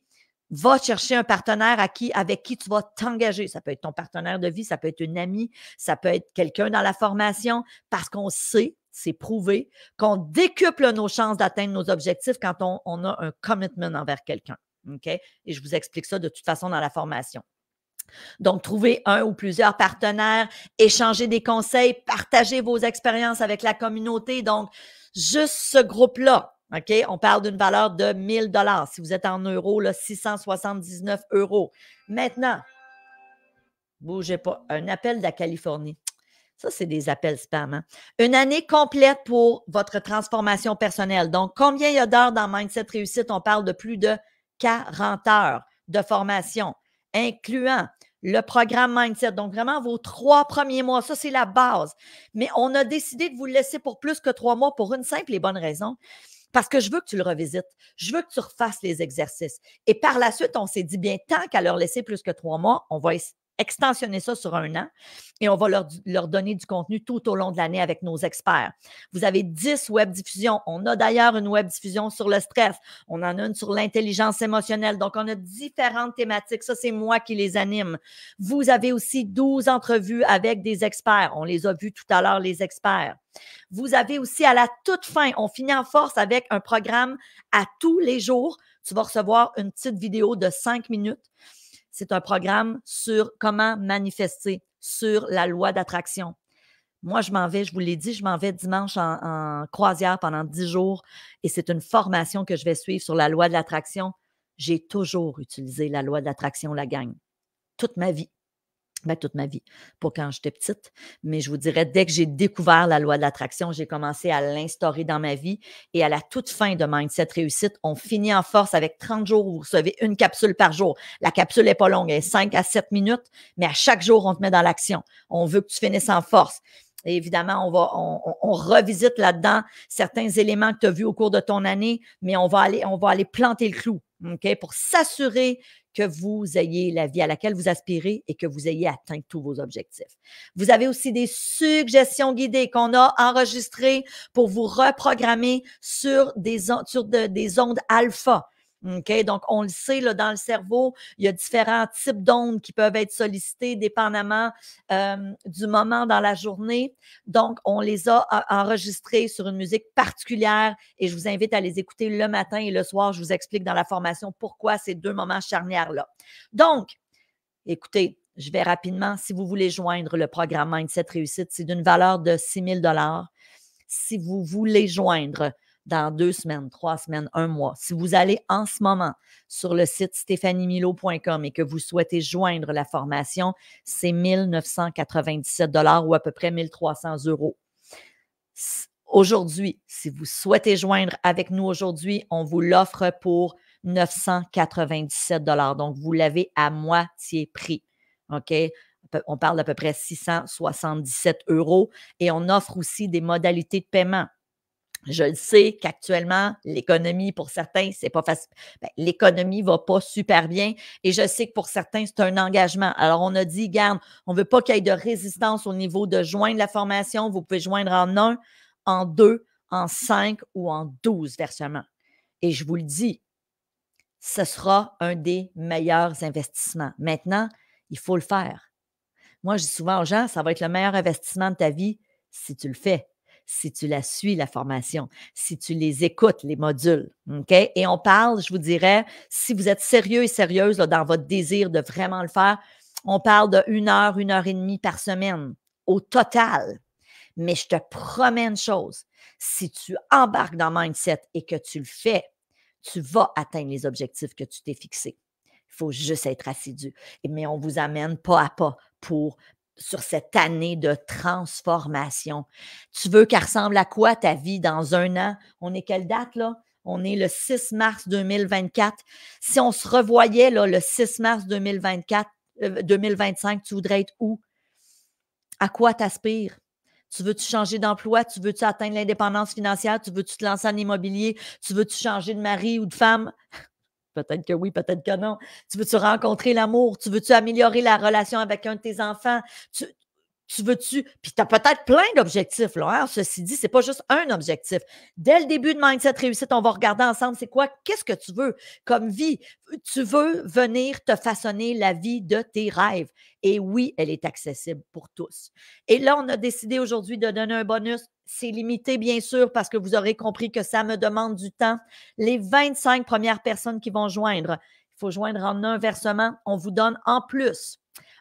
va chercher un partenaire avec qui tu vas t'engager. Ça peut être ton partenaire de vie, ça peut être une amie, ça peut être quelqu'un dans la formation, parce qu'on sait, c'est prouvé, qu'on décuple nos chances d'atteindre nos objectifs quand on a un commitment envers quelqu'un. OK? Et je vous explique ça de toute façon dans la formation. Donc, trouvez un ou plusieurs partenaires, échanger des conseils, partager vos expériences avec la communauté. Donc, juste ce groupe-là, OK? On parle d'une valeur de 1 000 $. Si vous êtes en euros, là, 679 €. Maintenant, bougez pas, un appel de la Californie. Ça, c'est des appels spam. Hein? 1 année complète pour votre transformation personnelle. Donc, combien il y a d'heures dans Mindset Réussite? On parle de plus de 40 heures de formation, incluant le programme Mindset. Donc, vraiment, vos 3 premiers mois, ça, c'est la base. Mais on a décidé de vous le laisser pour plus que 3 mois pour une simple et bonne raison. Parce que je veux que tu le revisites. Je veux que tu refasses les exercices. Et par la suite, on s'est dit, bien, tant qu'à leur laisser plus que 3 mois, on va extensionner ça sur 1 an et on va leur donner du contenu tout au long de l'année avec nos experts. Vous avez 10 web diffusions. On a d'ailleurs une web diffusion sur le stress. On en a une sur l'intelligence émotionnelle. Donc, on a différentes thématiques. Ça, c'est moi qui les anime. Vous avez aussi 12 entrevues avec des experts. On les a vus tout à l'heure, les experts. Vous avez aussi à la toute fin, on finit en force avec un programme à tous les jours. Tu vas recevoir une petite vidéo de 5 minutes. C'est un programme sur comment manifester, sur la loi d'attraction. Moi, je m'en vais, je vous l'ai dit, je m'en vais dimanche en croisière pendant 10 jours et c'est une formation que je vais suivre sur la loi de l'attraction. J'ai toujours utilisé la loi de l'attraction, la gang, toute ma vie. Ben, toute ma vie, pas quand j'étais petite, mais je vous dirais, dès que j'ai découvert la loi de l'attraction, j'ai commencé à l'instaurer dans ma vie et à la toute fin de Mindset Réussite, on finit en force avec 30 jours où vous recevez une capsule par jour. La capsule n'est pas longue, elle est 5 à 7 minutes, mais à chaque jour, on te met dans l'action. On veut que tu finisses en force. Et évidemment, on revisite là-dedans certains éléments que tu as vus au cours de ton année, mais on va aller planter le clou, OK, pour s'assurer que vous ayez la vie à laquelle vous aspirez et que vous ayez atteint tous vos objectifs. Vous avez aussi des suggestions guidées qu'on a enregistrées pour vous reprogrammer sur des ondes alpha. OK? Donc, on le sait, là, dans le cerveau, il y a différents types d'ondes qui peuvent être sollicités dépendamment du moment dans la journée. Donc, on les a enregistrés sur une musique particulière et je vous invite à les écouter le matin et le soir. Je vous explique dans la formation pourquoi ces 2 moments charnières-là. Donc, écoutez, je vais rapidement, si vous voulez joindre le programme Mindset Réussite, c'est d'une valeur de 6 000 $. Si vous voulez joindre dans 2 semaines, 3 semaines, 1 mois, si vous allez en ce moment sur le site stéphaniemilo.com et que vous souhaitez joindre la formation, c'est 1 997 $ ou à peu près 1 300 €. Aujourd'hui, si vous souhaitez joindre avec nous aujourd'hui, on vous l'offre pour 997 $. Donc, vous l'avez à moitié prix. OK? On parle d'à peu près 677 € et on offre aussi des modalités de paiement. Je le sais qu'actuellement, l'économie, pour certains, c'est pas facile. Ben, l'économie va pas super bien et je sais que pour certains, c'est un engagement. Alors, on a dit, garde, on veut pas qu'il y ait de résistance au niveau de joindre la formation. Vous pouvez joindre en 1, en 2, en 5 ou en 12 versements. Et je vous le dis, ce sera un des meilleurs investissements. Maintenant, il faut le faire. Moi, je dis souvent aux gens, ça va être le meilleur investissement de ta vie si tu le fais, si tu la suis, la formation, si tu les écoutes, les modules. OK? Et on parle, je vous dirais, si vous êtes sérieux et sérieuse là, dans votre désir de vraiment le faire, on parle de 1 heure et demie par semaine au total. Mais je te promets une chose, si tu embarques dans Mindset et que tu le fais, tu vas atteindre les objectifs que tu t'es fixés. Il faut juste être assidu. Mais on vous amène pas à pas sur cette année de transformation. Tu veux qu'elle ressemble à quoi ta vie dans 1 an? On est quelle date là? On est le 6 mars 2024. Si on se revoyait là, le 6 mars 2025, tu voudrais être où? À quoi t'aspires? Tu veux-tu changer d'emploi? Tu veux-tu atteindre l'indépendance financière? Tu veux-tu te lancer en immobilier? Tu veux-tu changer de mari ou de femme? Peut-être que oui, peut-être que non. Tu veux-tu rencontrer l'amour? Tu veux-tu améliorer la relation avec un de tes enfants? Tu veux-tu. Puis tu as peut-être plein d'objectifs, là. Hein? Ceci dit, c'est pas juste un objectif. Dès le début de Mindset Réussite, on va regarder ensemble c'est quoi, qu'est-ce que tu veux comme vie? Tu veux venir te façonner la vie de tes rêves. Et oui, elle est accessible pour tous. Et là, on a décidé aujourd'hui de donner un bonus. C'est limité, bien sûr, parce que vous aurez compris que ça me demande du temps. Les 25 premières personnes qui vont joindre, il faut joindre en un versement. On vous donne en plus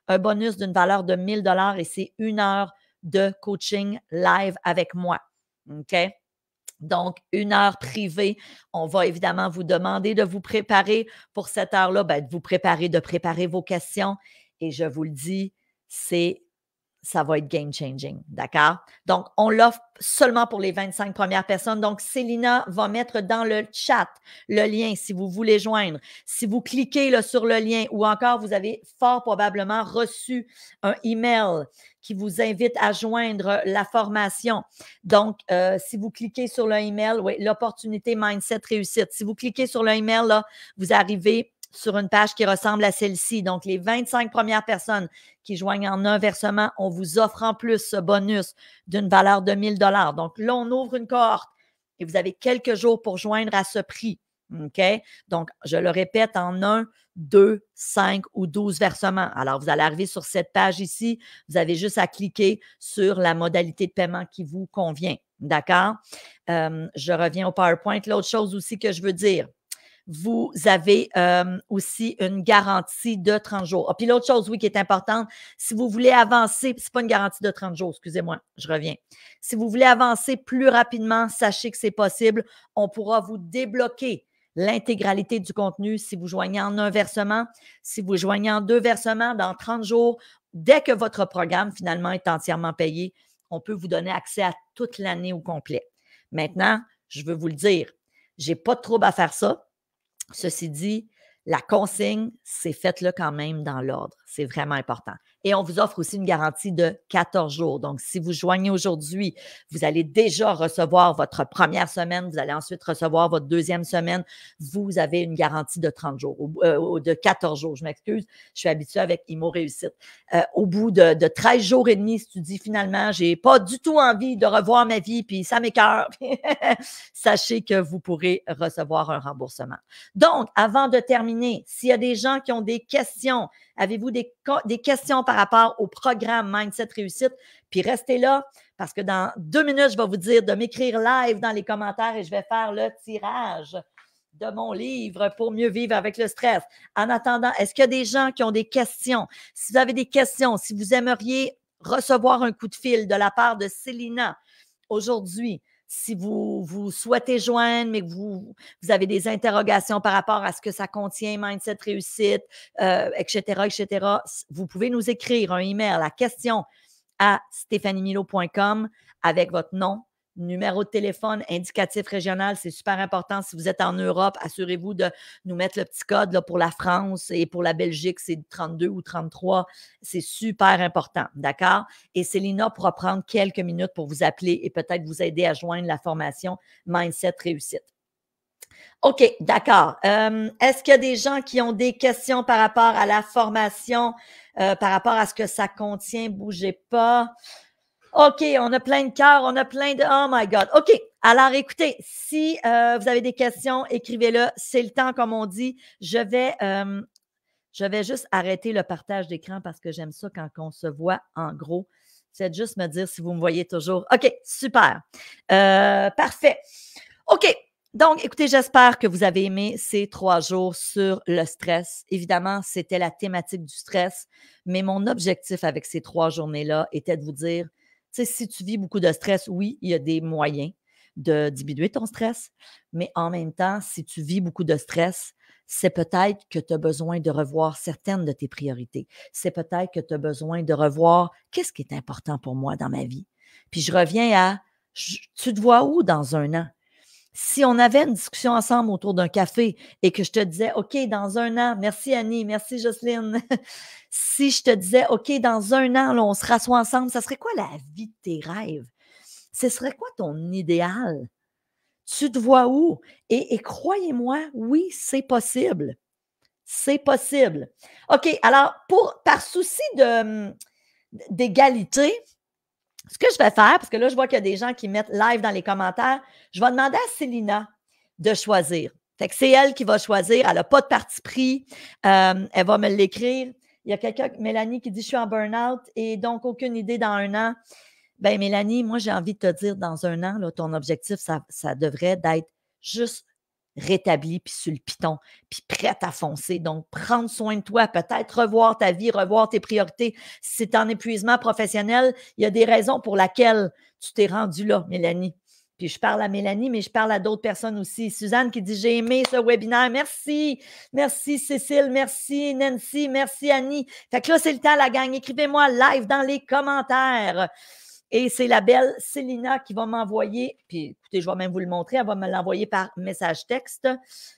un bonus d'une valeur de 1 000 $ et c'est 1 heure de coaching live avec moi. OK? Donc, 1 heure privée. On va évidemment vous demander de vous préparer pour cette heure-là, de vous préparer, de préparer vos questions. Et je vous le dis, c'est ça va être game changing, d'accord? Donc, on l'offre seulement pour les 25 premières personnes. Donc, Célina va mettre dans le chat le lien si vous voulez joindre. Si vous cliquez là, sur le lien ou encore vous avez fort probablement reçu un email qui vous invite à joindre la formation. Donc, si vous cliquez sur le email, oui, l'opportunité Mindset Réussite. Si vous cliquez sur le email, là, vous arrivez sur une page qui ressemble à celle-ci. Donc, les 25 premières personnes qui joignent en un versement, on vous offre en plus ce bonus d'une valeur de 1 000 $. Donc, là, on ouvre une cohorte et vous avez quelques jours pour joindre à ce prix. OK? Donc, je le répète, en 1, 2, 5 ou 12 versements. Alors, vous allez arriver sur cette page ici. Vous avez juste à cliquer sur la modalité de paiement qui vous convient. D'accord? Je reviens au PowerPoint. L'autre chose aussi que je veux dire, vous avez aussi une garantie de 30 jours. Puis l'autre chose, oui, qui est importante, si vous voulez avancer, ce n'est pas une garantie de 30 jours, excusez-moi, je reviens. Si vous voulez avancer plus rapidement, sachez que c'est possible. On pourra vous débloquer l'intégralité du contenu si vous joignez en un versement. Si vous joignez en 2 versements, dans 30 jours, dès que votre programme finalement est entièrement payé, on peut vous donner accès à toute l'année au complet. Maintenant, je veux vous le dire, je n'ai pas de trouble à faire ça. Ceci dit, la consigne, c'est faites-le quand même dans l'ordre. C'est vraiment important. Et on vous offre aussi une garantie de 14 jours. Donc, si vous joignez aujourd'hui, vous allez déjà recevoir votre première semaine. Vous allez ensuite recevoir votre deuxième semaine. Vous avez une garantie de 30 jours, de 14 jours. Je m'excuse, je suis habituée avec IMO Réussite. Au bout de 13 jours et demi, si tu dis finalement, je n'ai pas du tout envie de revoir ma vie, puis ça m'écoeure, sachez que vous pourrez recevoir un remboursement. Donc, avant de terminer, s'il y a des gens qui ont des questions, avez-vous des questions par rapport au programme Mindset Réussite? Puis restez là parce que dans 2 minutes, je vais vous dire de m'écrire live dans les commentaires et je vais faire le tirage de mon livre pour mieux vivre avec le stress. En attendant, est-ce qu'il y a des gens qui ont des questions? Si vous avez des questions, si vous aimeriez recevoir un coup de fil de la part de Célina aujourd'hui, si vous souhaitez joindre, mais que vous avez des interrogations par rapport à ce que ça contient, Mindset Réussite, etc., vous pouvez nous écrire un email à question@stephaniemilo.com avec votre nom, numéro de téléphone, indicatif régional. C'est super important. Si vous êtes en Europe, assurez-vous de nous mettre le petit code là, pour la France et pour la Belgique, c'est 32 ou 33. C'est super important, d'accord? Et Célina pourra prendre quelques minutes pour vous appeler et peut-être vous aider à joindre la formation Mindset Réussite. OK, d'accord. Est-ce qu'il y a des gens qui ont des questions par rapport à la formation, par rapport à ce que ça contient? Bougez pas. OK, on a plein de cœurs, on a plein de… Oh my God. OK, alors écoutez, si vous avez des questions, écrivez-le. C'est le temps, comme on dit. Je vais juste arrêter le partage d'écran parce que j'aime ça quand on se voit en gros. Faites juste me dire si vous me voyez toujours. OK, super. Parfait. OK. Donc, écoutez, j'espère que vous avez aimé ces 3 jours sur le stress. Évidemment, c'était la thématique du stress, mais mon objectif avec ces 3 journées-là était de vous dire, tu sais, si tu vis beaucoup de stress, oui, il y a des moyens de diminuer ton stress, mais en même temps, si tu vis beaucoup de stress, c'est peut-être que tu as besoin de revoir certaines de tes priorités. C'est peut-être que tu as besoin de revoir qu'est-ce qui est important pour moi dans ma vie. Puis je reviens à, tu te vois où dans 1 an? Si on avait une discussion ensemble autour d'un café et que je te disais, OK, dans 1 an, merci Annie, merci Jocelyne. Si je te disais, OK, dans 1 an, là, on se rassoit ensemble, ça serait quoi la vie de tes rêves? Ce serait quoi ton idéal? Tu te vois où? Et croyez-moi, oui, c'est possible. C'est possible. OK, alors, par souci d'égalité, ce que je vais faire, parce que là, je vois qu'il y a des gens qui mettent live dans les commentaires, je vais demander à Célina de choisir. Fait que c'est elle qui va choisir. Elle n'a pas de parti pris. Elle va me l'écrire. Il y a quelqu'un, Mélanie, qui dit « Je suis en burn-out et donc aucune idée dans 1 an. » Bien, Mélanie, moi, j'ai envie de te dire, dans 1 an, là, ton objectif, ça devrait d'être juste rétabli, puis sur le piton, puis prête à foncer. Donc, prendre soin de toi, peut-être revoir ta vie, revoir tes priorités. Si c'est en épuisement professionnel, il y a des raisons pour lesquelles tu t'es rendu là, Mélanie. Puis je parle à Mélanie, mais je parle à d'autres personnes aussi. Suzanne qui dit: «J'ai aimé ce webinaire. Merci. Merci Cécile. Merci Nancy. Merci Annie.» Fait que là, c'est le temps, la gang. Écrivez-moi live dans les commentaires. Et c'est la belle Célina qui va m'envoyer, puis écoutez, je vais même vous le montrer, elle va me l'envoyer par message texte.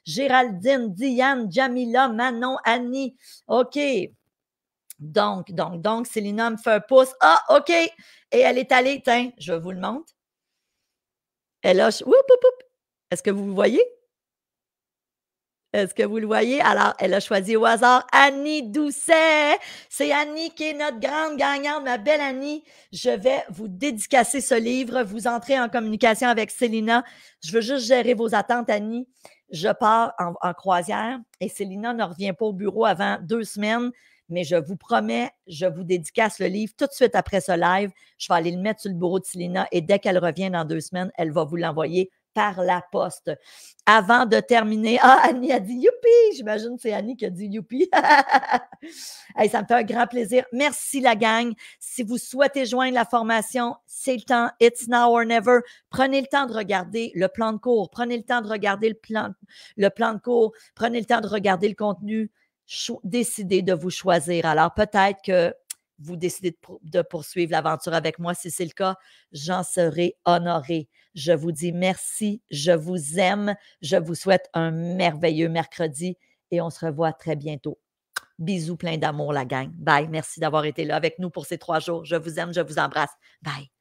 Géraldine, Diane, Jamila, Manon, Annie. OK. Donc, Célina me fait un pouce. Ah, OK. Et elle est allée, tiens, je vous le montre. Elle a, est-ce que vous le voyez? Est-ce que vous le voyez? Alors, elle a choisi au hasard Annie Doucet. C'est Annie qui est notre grande gagnante, ma belle Annie. Je vais vous dédicacer ce livre. Vous entrez en communication avec Célina. Je veux juste gérer vos attentes, Annie. Je pars en croisière et Célina ne revient pas au bureau avant 2 semaines. Mais je vous promets, je vous dédicace le livre tout de suite après ce live. Je vais aller le mettre sur le bureau de Célina et dès qu'elle revient dans 2 semaines, elle va vous l'envoyer par la poste. Avant de terminer, Annie a dit youpi! J'imagine que c'est Annie qui a dit youpi. Hey, ça me fait un grand plaisir. Merci la gang. Si vous souhaitez joindre la formation, c'est le temps. It's now or never. Prenez le temps de regarder le plan de cours. Prenez le temps de regarder le plan de cours. Prenez le temps de regarder le contenu. Décidez de vous choisir. Alors, peut-être que vous décidez de poursuivre l'aventure avec moi. Si c'est le cas, j'en serai honorée. Je vous dis merci, je vous aime, je vous souhaite un merveilleux mercredi et on se revoit très bientôt. Bisous plein d'amour, la gang. Bye. Merci d'avoir été là avec nous pour ces 3 jours. Je vous aime, je vous embrasse. Bye.